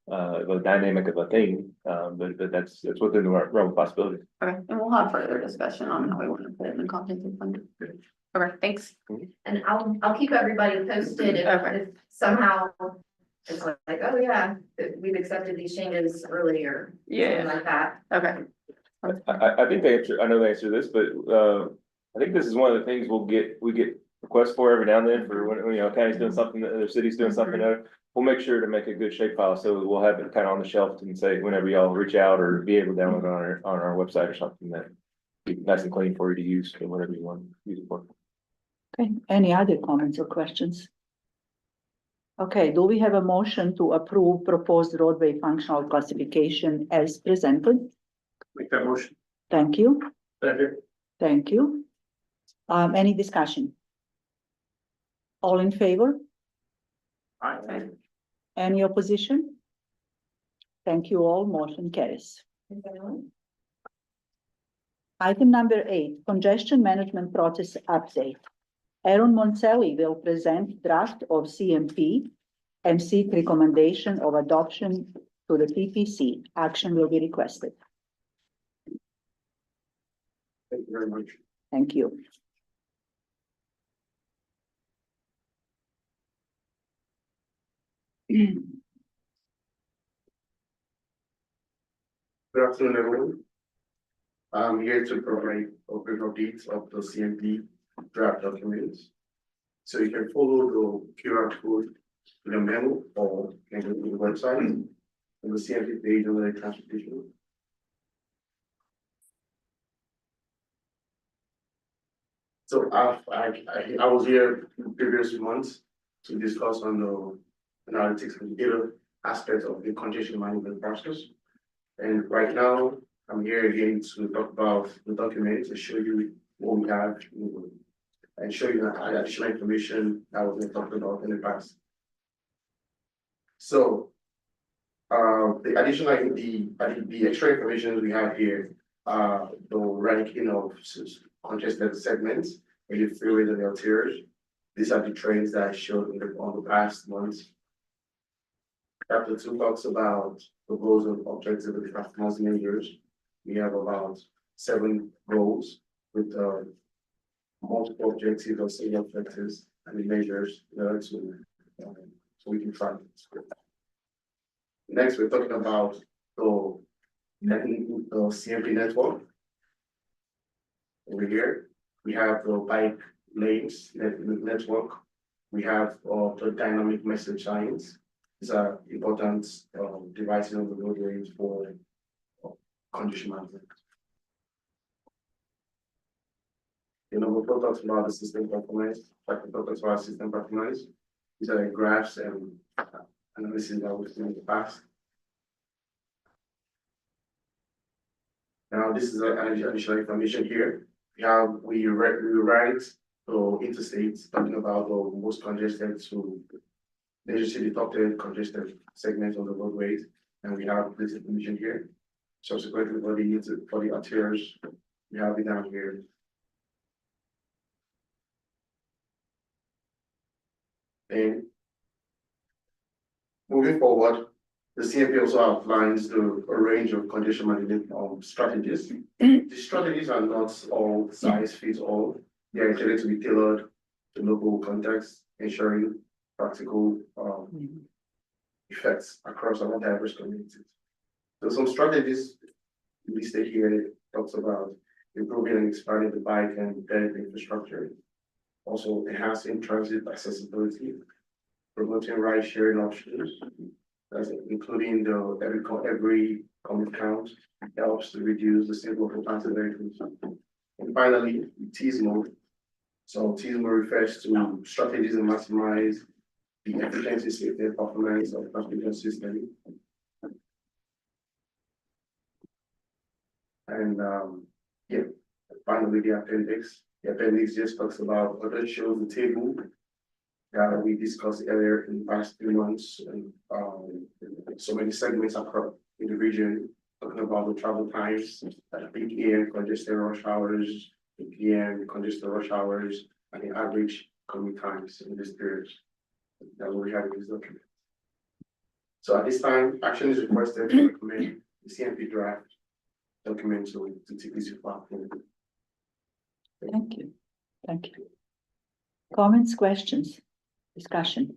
the dynamic of a thing, but that's within the realm of possibility. Okay, and we'll have further discussion on how we want to put it in the comprehensive plan. Okay, thanks. And I'll keep everybody posted Okay. if somehow it's like, oh yeah, we've accepted these changes earlier. Something like that. Okay. I think I know the answer to this, but, I think this is one of the things we get requests for every now and then for when, county's doing something, the other city's doing something, we'll make sure to make a good shape file, so we'll have it kind of on the shelf and say, whenever y'all reach out or be able to download on our website or something, that be nice and clean for you to use, or whatever you want to use it for. Okay, any other comments or questions? Okay, do we have a motion to approve proposed roadway functional classification as presented? Make that motion. Thank you, Second. thank you. Any discussion? All in favor? Aye. Any opposition? Thank you all, motion carries. Item number 8, congestion management process update. Aaron Moncelli will present draft of CMP and seek recommendation of adoption to the PPC. Action will be requested. Thank you very much. Thank you. Good afternoon, everyone. I'm here to provide a brief update of the CMP draft documents. So you can follow the QR code in the memo or you can go to the website and the CMP page on the transportation. So I was here in previous months to discuss on the analytics and data aspects of the congestion management process. And right now, I'm here again to talk about the document to show you what we have and show you the additional information that was talked about in the past. So, the additional, the extra information we have here, the ranking of congested segments in the freeways and the arterials. These are the trends that I showed on the past months. Chapter 2 talks about the goals and objectives of the performance measures. We have about 7 goals with multiple objectives or single objectives and the measures in order to so we can track it. Next, we're talking about the CMP network. Over here, we have the bike lanes network. We have the dynamic message signs. These are important devices on the roadways for congestion management. The number 4 talks about the system performance. Chapter 4 talks about system performance. These are the graphs and analysis that we've seen in the past. Now, this is additional information here. We write the interstates talking about the most congested to legislate the top 10 congested segments on the roadways, and we have this information here. Subsequently, for the arterials, we have it down here. And moving forward, the CMP also outlines a range of congestion management strategies. The strategies are not all size fits all. They are intended to be tailored to local context, ensuring practical effects across our diverse communities. There's some strategies listed here. It talks about improving and expanding the bike and ped infrastructure. Also enhancing transit accessibility, promoting ride sharing options. That's including the every commute count helps to reduce the single occupancy vehicles. And finally, T's mode. So T's mode refers to strategies to maximize the efficiency, safety, and performance of transportation system. And yeah, finally the appendix. The appendix just talks about, but it shows the table that we discussed earlier in the past 3 months, and so many segments across in the region, talking about the travel times, peak AM congested rush hours, PM congested rush hours, and the average commute times in this period that we have in this document. So at this time, action is requested to recommend the CMP draft document to TPC platform. Thank you. Thank you. Comments, questions, discussion?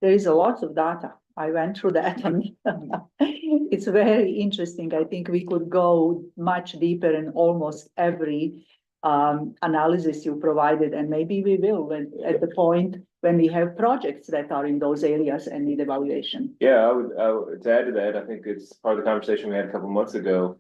There is a lot of data. I went through that and it's very interesting. I think we could go much deeper in almost every analysis you provided, and maybe we will when, at the point when we have projects that are in those areas and need evaluation. Yeah, I would, to add to that, I think it's part of the conversation we had a couple months ago.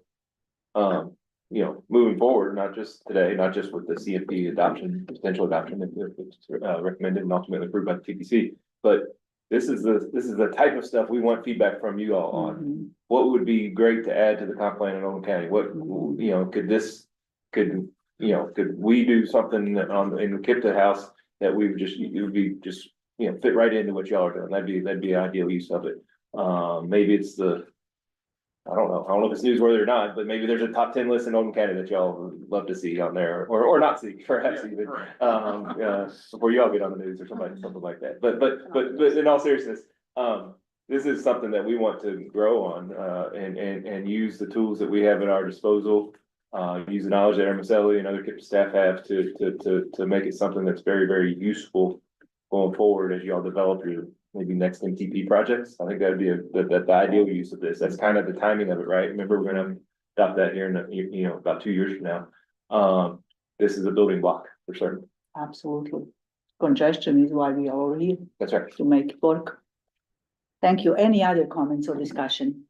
You know, moving forward, not just today, not just with the CFP adoption, potential adoption, if it's recommended and ultimately approved by the TPC, but this is the type of stuff we want feedback from you all on. What would be great to add to the comp plan in Oakland County? What, you know, could we do something in the KIPTA house that we would just, it would be just, you know, fit right into what y'all are doing? That'd be ideal use of it. Maybe it's I don't know if it's newsworthy or not, but maybe there's a top 10 list in Oakland County that y'all would love to see on there, or not see, perhaps even, before y'all get on the news or something like that. But in all seriousness, this is something that we want to grow on, and use the tools that we have at our disposal, use the knowledge that Maselli and other KIPTA staff have to make it something that's very, very useful going forward as y'all develop your maybe next MTP projects. I think that'd be the ideal use of this. That's kind of the timing of it, right? Remember, we're gonna adopt that here in about 2 years from now. This is a building block for certain. Absolutely. Congestion is why we are all here. That's right. To make it work. Thank you. Any other comments or discussion?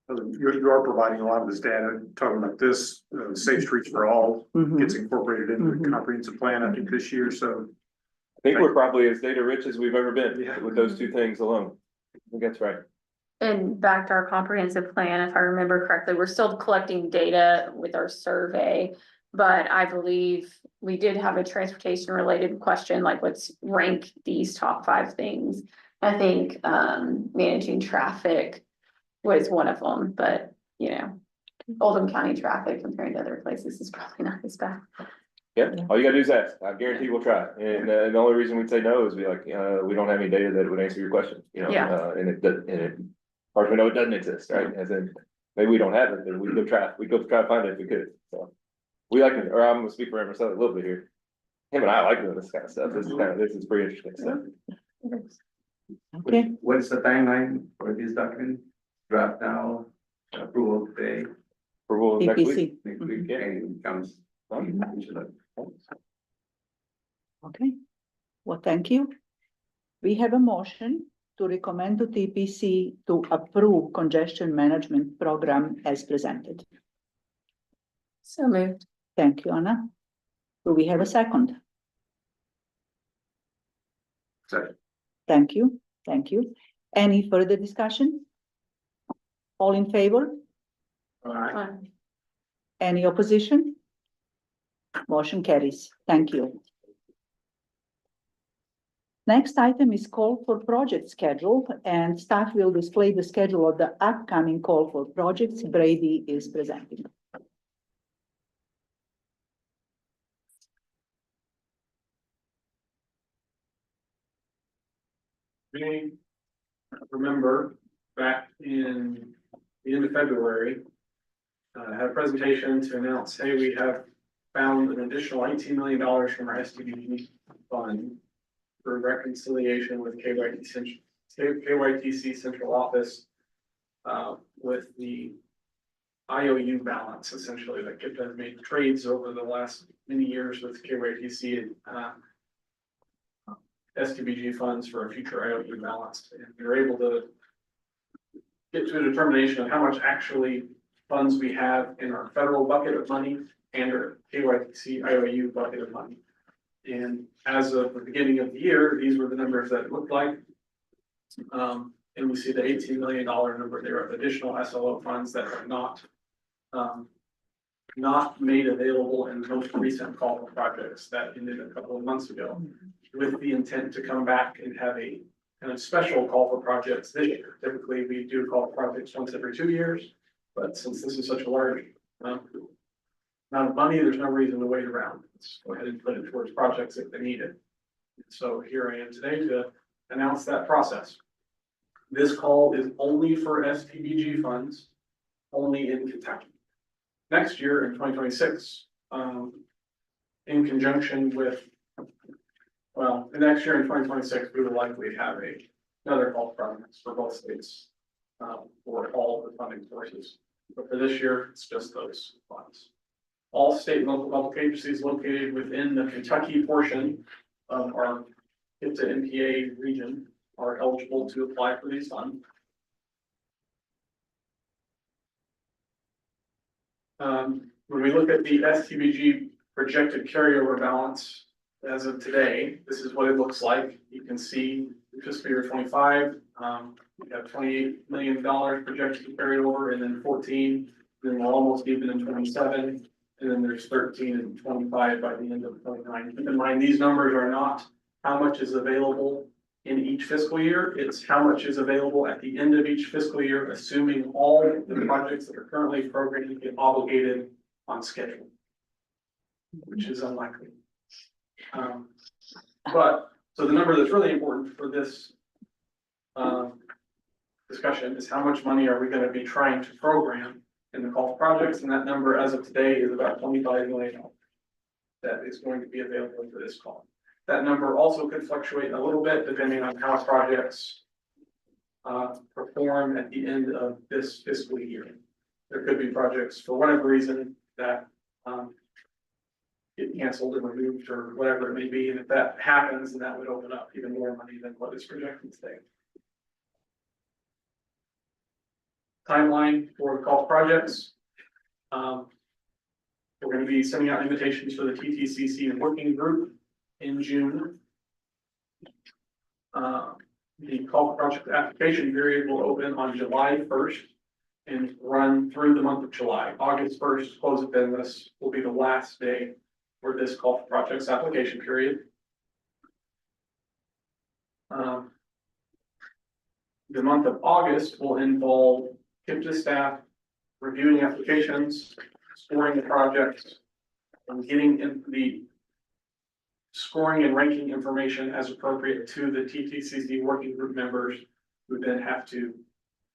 You are providing a lot of this data, talking about this, Safe Streets for All gets incorporated into the comprehensive plan, I think, this year, so. I think we're probably as data rich as we've ever been with those 2 things alone. I think that's right. And back to our comprehensive plan, if I remember correctly, we're still collecting data with our survey. But I believe we did have a transportation related question, like let's rank these top 5 things. I think managing traffic was one of them, but you know, Oldham County traffic comparing to other places is probably not as bad. Yeah, all you gotta do is ask. I guarantee we'll try. And the only reason we'd say no is be like, we don't have any data that would answer your question, you know, and it, or we know it doesn't exist, right? As in, maybe we don't have it, then we'd go try to find it if we could. So we like it, or I'm gonna speak for Emerson a little bit here. Him and I like doing this kind of stuff. This is pretty interesting stuff. Okay. What's the timeline for this document? Draft now, approval today, Approval next week. next week, and it comes. Okay. Well, thank you. We have a motion to recommend to TPC to approve congestion management program as presented. So moved. Thank you, Anna. Do we have a second? Second. Thank you. Thank you. Any further discussion? All in favor? Any opposition? Motion carries. Thank you. Next item is call for project schedule, and staff will display the schedule of the upcoming call for projects. Brady is presenting. Remember back in the end of February, I had a presentation to announce, hey, we have found an additional $18 million from our STDP fund for reconciliation with KYTC Central Office with the IOU balance essentially that KIPTA has made trades over the last many years with KYTC and STBG funds for a future IOU balance. And you're able to get to a determination of how much actually funds we have in our federal bucket of money and our KYTC IOU bucket of money. And as of the beginning of the year, these were the numbers that it looked like. And we see the $18 million number there of additional SLO funds that are not made available in the most recent call for projects that ended a couple of months ago, with the intent to come back and have a kind of special call for projects this year. Typically, we do call for projects once every 2 years, but since this is such a large amount of money, there's no reason to wait around. Let's go ahead and put it towards projects if they need it. So here I am today to announce that process. This call is only for STBG funds, only in Kentucky. Next year in 2026, in conjunction with, well, the next year in 2026, we will likely have another call for projects for both states for all the funding sources. But for this year, it's just those funds. All state and local public agencies located within the Kentucky portion of our KIPTA NPA region are eligible to apply for these funds. When we look at the STBG projected carryover balance as of today, this is what it looks like. You can see fiscal year 25, we have $28 million projected to carry over, and then 14, then we're almost even in 27, and then there's 13 and 25 by the end of 29. Keep in mind, these numbers are not how much is available in each fiscal year, it's how much is available at the end of each fiscal year, assuming all the projects that are currently programmed get obligated on schedule, which is unlikely. But so the number that's really important for this discussion is how much money are we going to be trying to program in the call for projects, and that number as of today is about $25 million that is going to be available for this call. That number also could fluctuate a little bit depending on how projects perform at the end of this fiscal year. There could be projects for whatever reason that get canceled and removed or whatever it may be. And if that happens, then that would open up even more money than what is projected today. Timeline for call projects. We're going to be sending out invitations for the TTCC and working group in June. The call for project application period will open on July 1st and run through the month of July. August 1st, close of business, will be the last day for this call for projects application period. The month of August will involve KIPTA staff reviewing applications, scoring the projects, and getting in the scoring and ranking information as appropriate to the TTCC working group members, who then have to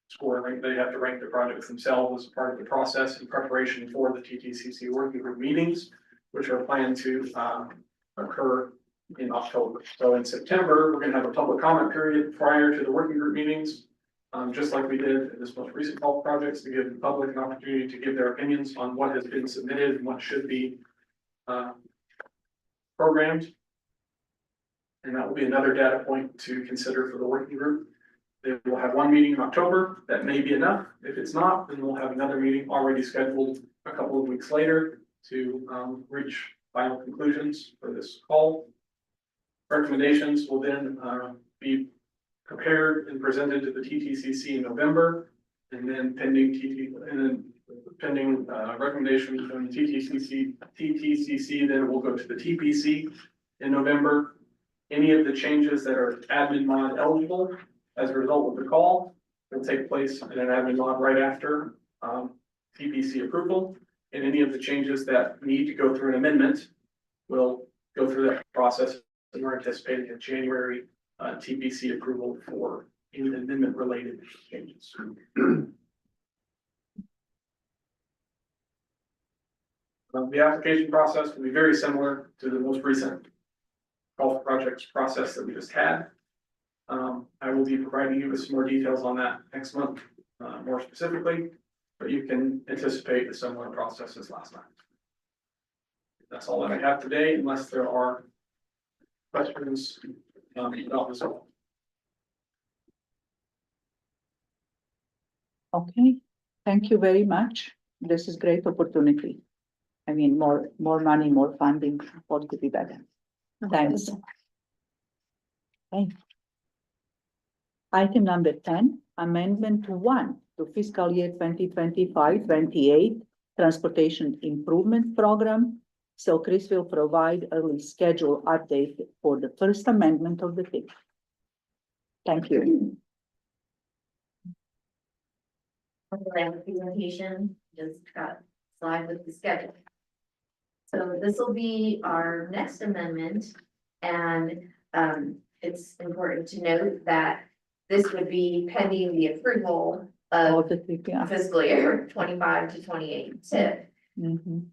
score and rank. They have to rank the projects themselves as part of the process in preparation for the TTCC working group meetings, which are planned to occur in October. So in September, we're going to have a public comment period prior to the working group meetings, just like we did in this most recent call projects, to give the public an opportunity to give their opinions on what has been submitted and what should be programmed. And that will be another data point to consider for the working group. They will have one meeting in October. That may be enough. If it's not, then we'll have another meeting already scheduled a couple of weeks later to reach final conclusions for this call. Recommendations will then be prepared and presented to the TTCC in November, and then pending recommendations from the TTCC, then it will go to the TPC in November. Any of the changes that are admin mod eligible as a result of the call will take place in an admin mod right after TPC approval, and any of the changes that need to go through an amendment will go through that process. And we're anticipating a January TPC approval for any amendment related changes. The application process will be very similar to the most recent call for projects process that we just had. I will be providing you with some more details on that next month more specifically, but you can anticipate a similar process as last time. That's all that I have today, unless there are questions about this one. Okay, thank you very much. This is great opportunity. I mean, more money, more funding, what could be better? Thanks. Okay. Item number 10, amendment 1 to fiscal year 2025-28 transportation improvement program. So Chris will provide early schedule update for the first amendment of the TIP. Thank you. Presentation, just got slide with the schedule. So this will be our next amendment, and it's important to note that this would be pending the approval Oh, of the TIP, yeah. fiscal year 25 to 28 TIP. Mhm.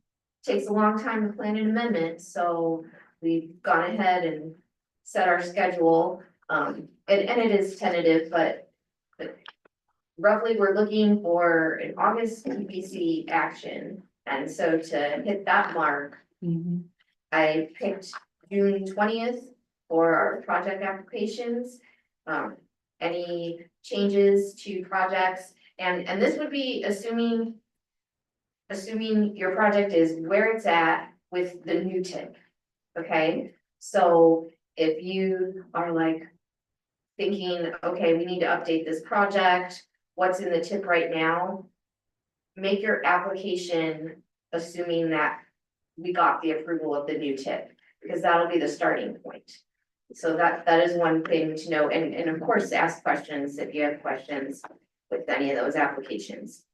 Takes a long time to plan an amendment, so we've gone ahead and set our schedule. And it is tentative, but roughly we're looking for an August TPC action. And so to hit that mark, Mhm. I picked June 20th for our project applications. Any changes to projects, and this would be assuming your project is where it's at with the new TIP. Okay, so if you are like thinking, okay, we need to update this project, what's in the TIP right now? Make your application assuming that we got the approval of the new TIP, because that'll be the starting point. So that is one thing to know, and of course, ask questions if you have questions with any of those applications.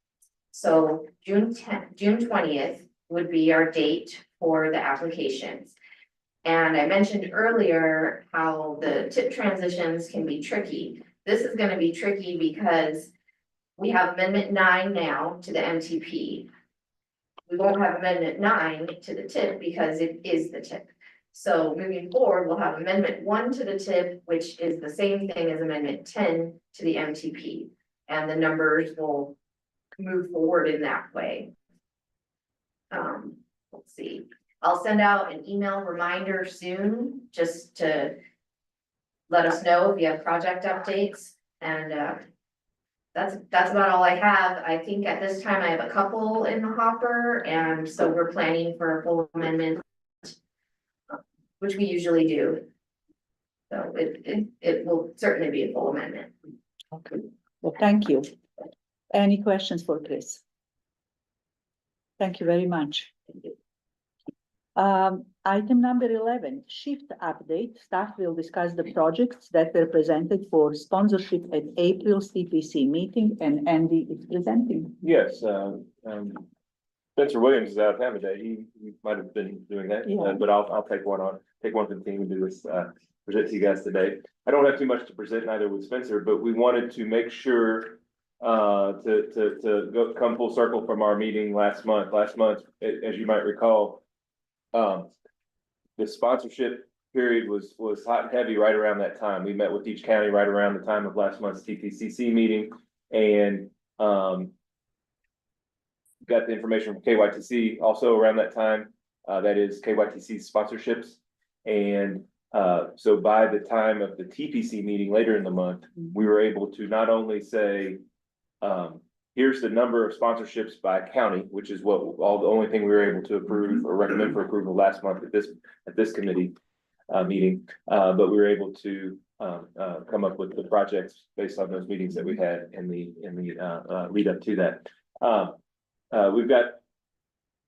So June 20th would be our date for the applications. And I mentioned earlier how the TIP transitions can be tricky. This is gonna be tricky because we have amendment 9 now to the MTP. We won't have amendment 9 to the TIP because it is the TIP. So moving forward, we'll have amendment 1 to the TIP, which is the same thing as amendment 10 to the MTP. And the numbers will move forward in that way. Let's see, I'll send out an email reminder soon, just to let us know if you have project updates, and that's about all I have. I think at this time I have a couple in the hopper, and so we're planning for a full amendment, which we usually do. So it will certainly be a full amendment. Okay, well, thank you. Any questions for Chris? Thank you very much. Item number 11, shift update. Staff will discuss the projects that were presented for sponsorship at April's TPC meeting, and Andy is presenting. Yes, Spencer Williams is out of town today. He might have been doing that, Yeah. but I'll take one for the team and do this, present to you guys today. I don't have too much to present neither with Spencer, but we wanted to make sure to come full circle from our meeting last month. Last month, as you might recall, the sponsorship period was hot and heavy right around that time. We met with each county right around the time of last month's TPCC meeting, and got the information from KYTC also around that time. That is KYTC's sponsorships. And so by the time of the TPC meeting later in the month, we were able to not only say, here's the number of sponsorships by county, which is the only thing we were able to approve or recommend for approval last month at this committee meeting. But we were able to come up with the projects based on those meetings that we had in the lead up to that. We've got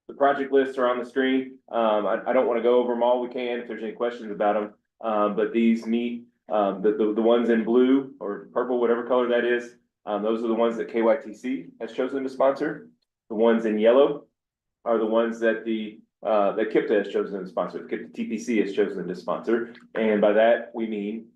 the project lists are on the screen. I don't want to go over them all. We can if there's any questions about them. But these meet the ones in blue or purple, whatever color that is. Those are the ones that KYTC has chosen to sponsor. The ones in yellow are the ones that that KIPTA has chosen to sponsor. KIPTA TPC has chosen to sponsor, and by that we mean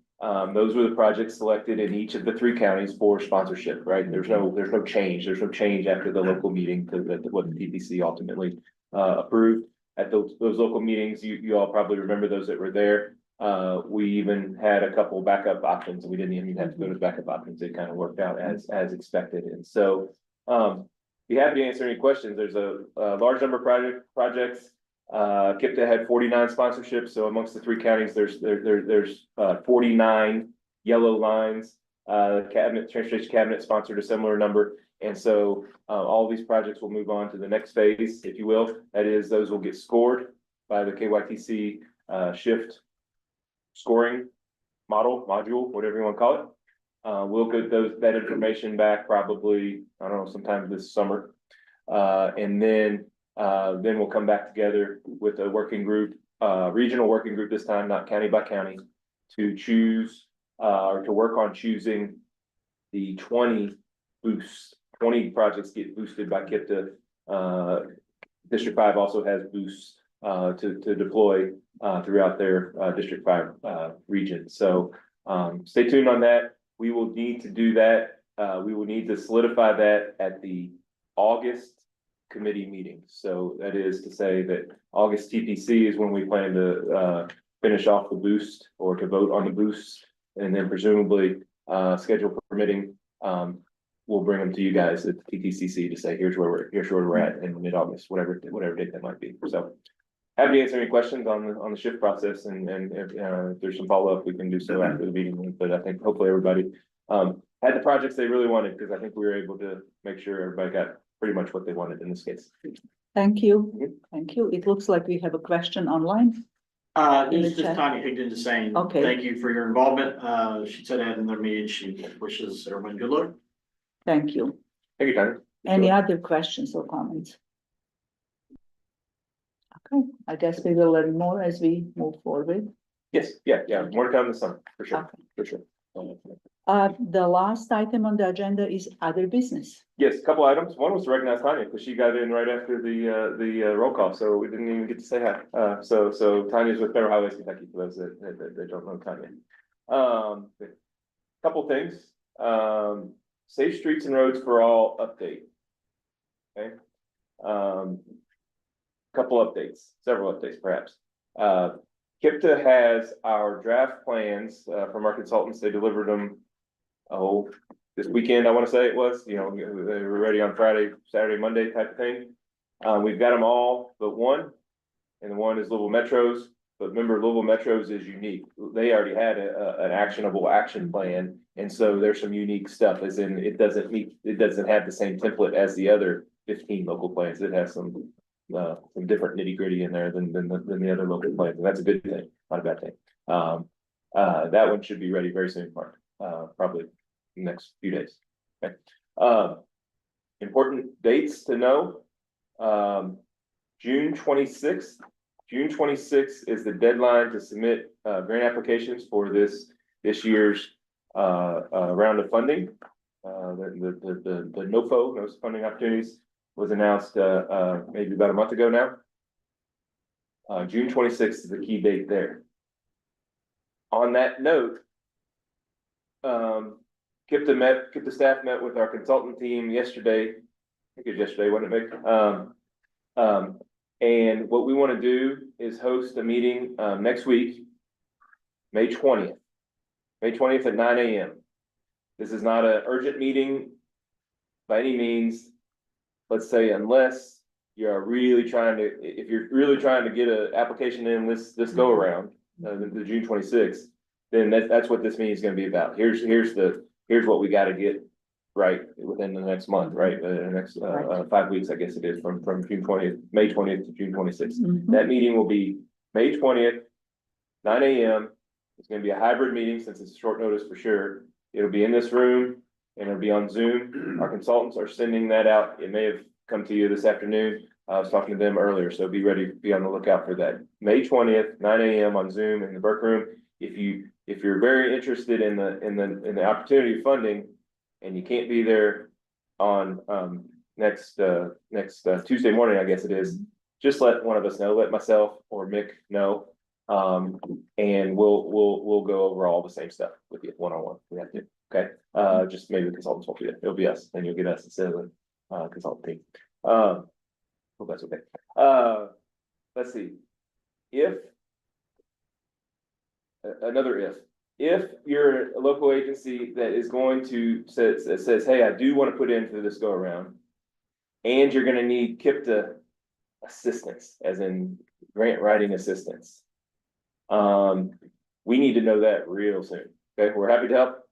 those were the projects selected in each of the 3 counties for sponsorship. Right? There's no change. There's no change after the local meeting to what the TPC ultimately approved at those local meetings. You all probably remember those that were there. We even had a couple backup options, and we didn't even have to go to backup options. It kind of worked out as expected. And so, be happy to answer any questions. There's a large number of projects. KIPTA had 49 sponsorships. So amongst the three counties, there's 49 yellow lines. Transportation Cabinet sponsored a similar number. And so, all of these projects will move on to the next phase, if you will. That is, those will get scored by the KYTC, shift scoring module, whatever you want to call it. We'll get that information back probably, I don't know, sometime this summer. And then we'll come back together with a working group, regional working group this time, not county by county, to choose or to work on choosing the 20 boosts. 20 projects get boosted by KIPTA. District 5 also has boosts to deploy throughout their District 5 region. So stay tuned on that. We will need to do that. We will need to solidify that at the August committee meeting. So that is to say that August TPC is when we plan to finish off the boost or to vote on the boost, and then presumably schedule permitting. We'll bring them to you guys at the TTCC to say, here's where we're at in mid-August, whatever date that might be. So happy to answer any questions on the shift process, and if there's some follow-up, we can do so after the meeting. But I think hopefully everybody had the projects they really wanted, because I think we were able to make sure everybody got pretty much what they wanted in this case. Thank you. Thank you. It looks like we have a question online. This is just Tanya Higdon just saying, Okay. Thank you for your involvement. She said at their meeting, she wishes everyone good luck. Thank you. Thank you, Tanya. Any other questions or comments? Okay, I guess we will learn more as we move forward. Yes, yeah, more to come this summer, for sure, Okay. for sure. The last item on the agenda is other business. Yes, a couple items. One was to recognize Tanya, because she got in right after the roll call, so we didn't even get to say hi. So Tanya's with Federal Highways Kentucky, for those that don't know Tanya. Couple things. Safe Streets and Roads for All update. Okay. Couple updates, several updates perhaps. KIPTA has our draft plans from our consultants. They delivered them this weekend, I want to say it was. They were ready on Friday, Saturday, Monday type of thing. We've got them all but one, and the one is Louisville Metro's. But remember, Louisville Metro's is unique. They already had an actionable action plan, and so there's some unique stuff. As in, it doesn't have the same template as the other 15 local plans. It has some different nitty gritty in there than the other local plans, and that's a good thing, not a bad thing. That one should be ready very soon, Mark. Probably the next few days. Okay. Important dates to know. June 26th. June 26th is the deadline to submit grant applications for this year's round of funding. The NOFO, those funding opportunities, was announced maybe about a month ago now. June 26th is the key date there. On that note, KIPTA staff met with our consultant team yesterday. I think it was yesterday, wasn't it, Mick? And what we want to do is host a meeting next week, May 20th. May 20th at 9 a.m. This is not an urgent meeting by any means. Let's say unless you're really trying to, if you're really trying to get an application in this go around, the June 26th, then that's what this meeting is going to be about. Here's what we got to get right within the next month, right? The next 5 weeks, I guess it is, from June 20th, May 20th to June 26th. That meeting will be May 20th, 9 a.m. It's going to be a hybrid meeting since it's short notice for sure. It'll be in this room and it'll be on Zoom. Our consultants are sending that out. It may have come to you this afternoon. I was talking to them earlier, so be ready, be on the lookout for that. May 20th, 9 a.m. on Zoom in the Burke Room. If you're very interested in the opportunity of funding, and you can't be there on next Tuesday morning, I guess it is, just let one of us know, let myself or Mick know. And we'll go over all the same stuff with you one-on-one. We have to, okay? Just maybe the consultants won't be there. It'll be us, and you'll get us instead of the consultant team. Hope that's okay. Let's see. If another if you're a local agency that is going to, says, hey, I do want to put in for this go around. And you're gonna need KIPTA assistance, as in grant writing assistance. We need to know that real soon, okay? We're happy to help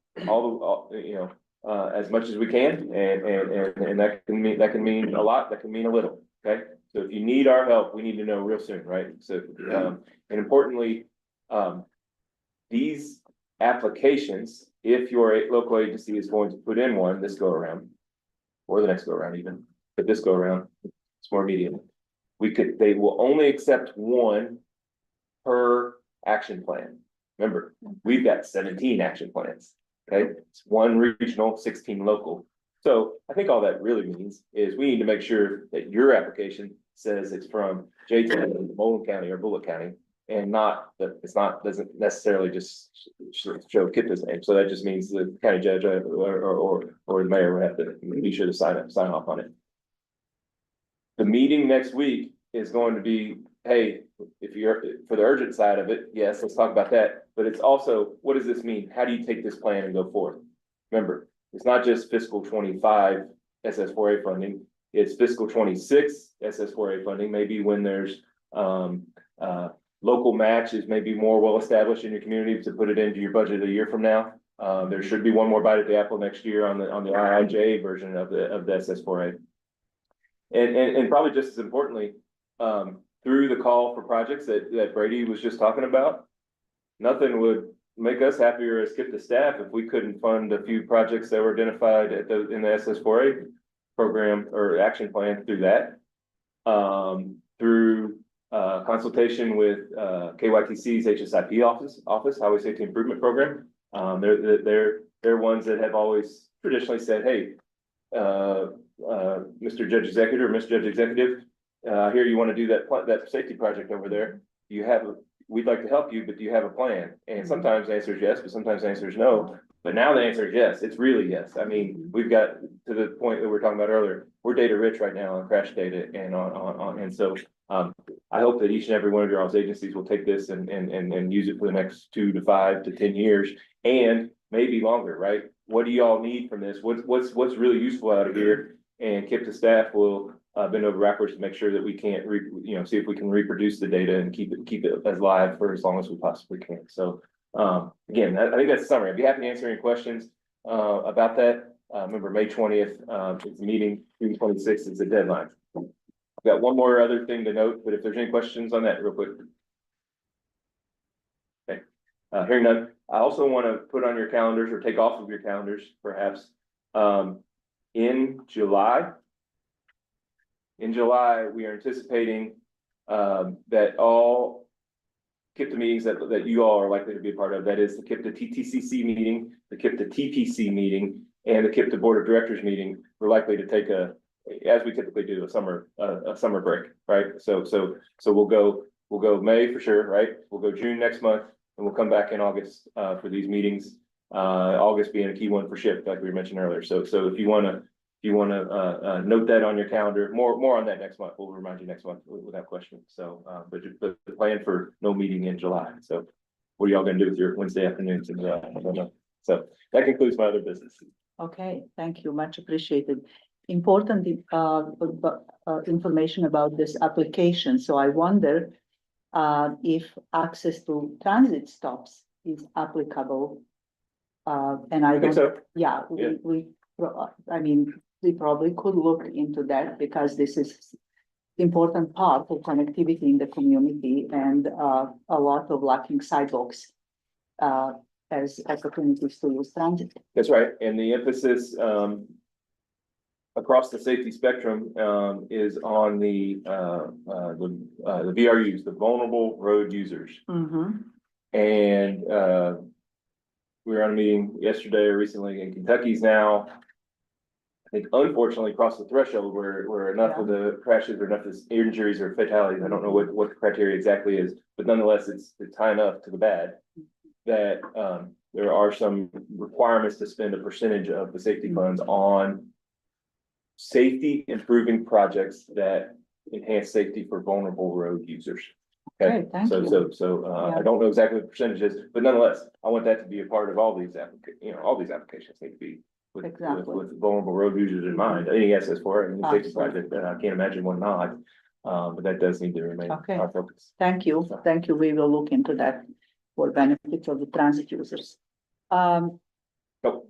as much as we can, and that can mean a lot, that can mean a little, okay? So if you need our help, we need to know real soon, right? So, and importantly, these applications, if your local agency is going to put in one this go around, or the next go around even, but this go around, it's more immediate. They will only accept one per action plan. Remember, we've got 17 action plans, okay? It's 1 regional, 16 local. So I think all that really means is we need to make sure that your application says it's from J-Town, Mullen County or Bullitt County, and not that doesn't necessarily just show KIPTA's name. So that just means the county judge or the mayor would have to be sure to sign off on it. The meeting next week is going to be, hey, if you're for the urgent side of it, yes, let's talk about that. But it's also, what does this mean? How do you take this plan and go forth? Remember, it's not just fiscal 25 SS4A funding, it's fiscal 26 SS4A funding, maybe when there's local match is maybe more well established in your community to put it into your budget a year from now. There should be one more bite at the apple next year on the IIJA version of the SS4A. And probably just as importantly, through the call for projects that Brady was just talking about, nothing would make us happier as KIPTA staff if we couldn't fund a few projects that were identified in the SS4A program or action plan through that. Through consultation with KYTC's HSIP office, Highway Safety Improvement Program. They're ones that have always traditionally said, hey, Mr. Judge Executive or Mr. Judge Executive, here you want to do that safety project over there. We'd like to help you, but do you have a plan? And sometimes the answer is yes, but sometimes the answer is no. But now the answer is yes. It's really yes. I mean, we've got to the point that we were talking about earlier. We're data rich right now on crash data and so I hope that each and every one of your all's agencies will take this and use it for the next 2 to 5 to 10 years and maybe longer, right? What do y'all need from this? What's really useful out of here? And KIPTA staff will bend over backwards to make sure that we can't, see if we can reproduce the data and keep it as live for as long as we possibly can. So again, I think that's the summary. I'd be happy to answer any questions about that. Remember, May 20th, it's the meeting, June 26th is the deadline. I've got one more other thing to note, but if there's any questions on that real quick. Okay, hearing none. I also want to put on your calendars or take off of your calendars, perhaps, in July. In July, we are anticipating that all KIPTA meetings that you all are likely to be a part of, that is the KIPTA TTCC meeting, the KIPTA TPC meeting, and the KIPTA Board of Directors meeting, we're likely to take as we typically do, a summer break, right? So we'll go May for sure, right? We'll go June next month, and we'll come back in August for these meetings. August being a key one for SHIP, like we mentioned earlier. So if you want to note that on your calendar, more on that next month. We'll remind you next month without question. So, but the plan for no meeting in July. So, what are y'all going to do with your Wednesday afternoons? And I don't know. So that concludes my other business. Okay, thank you, much appreciated. Important information about this application. So I wonder if access to transit stops is applicable. And I think so. Yeah, we probably could look into that because this is important part of connectivity in the community and a lot of lacking sidewalks as opportunities to use transit. That's right, and the emphasis across the safety spectrum is on the VRUs, the vulnerable road users. Mm-hmm. And we were on a meeting yesterday or recently in Kentucky's now, I think unfortunately crossed the threshold where enough of the crashes or enough of the injuries or fatalities, I don't know what the criteria exactly is, but nonetheless, it's high enough to the bad that there are some requirements to spend a percentage of the safety funds on safety improving projects that enhance safety for vulnerable road users. Okay, Great, thank so, you. I don't know exactly what the percentage is, but nonetheless, I want that to be a part of all these all these applications need to be with, Exactly. with vulnerable road users in mind, any access for it, any safety Absolutely. project, I can't imagine one not. But that does need to remain Okay. our focus. Thank you, thank you. We will look into that for benefit of the transit users. Go.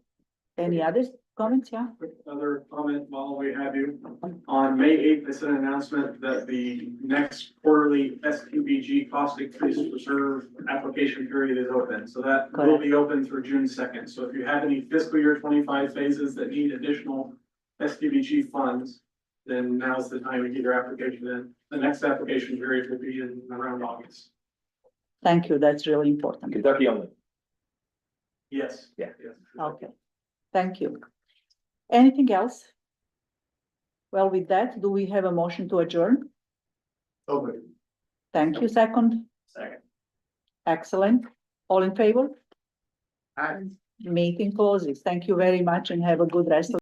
Any other comments? Yeah? Quick other comment while we have you. On May 8th, I sent an announcement that the next quarterly SQBG cost increase reserve application period is open. So that will be open through June 2nd. So if you have any fiscal year 25 phases that need additional SQBG funds, then now's the time to get your application in. The next application period will be in around August. Thank you, that's really important. Kentucky only. Yes. Yeah. Yes. Okay, thank you. Anything else? Well, with that, do we have a motion to adjourn? Okay. Thank you, second. Second. Excellent. All in favor? Aye. Meeting closes. Thank you very much and have a good rest of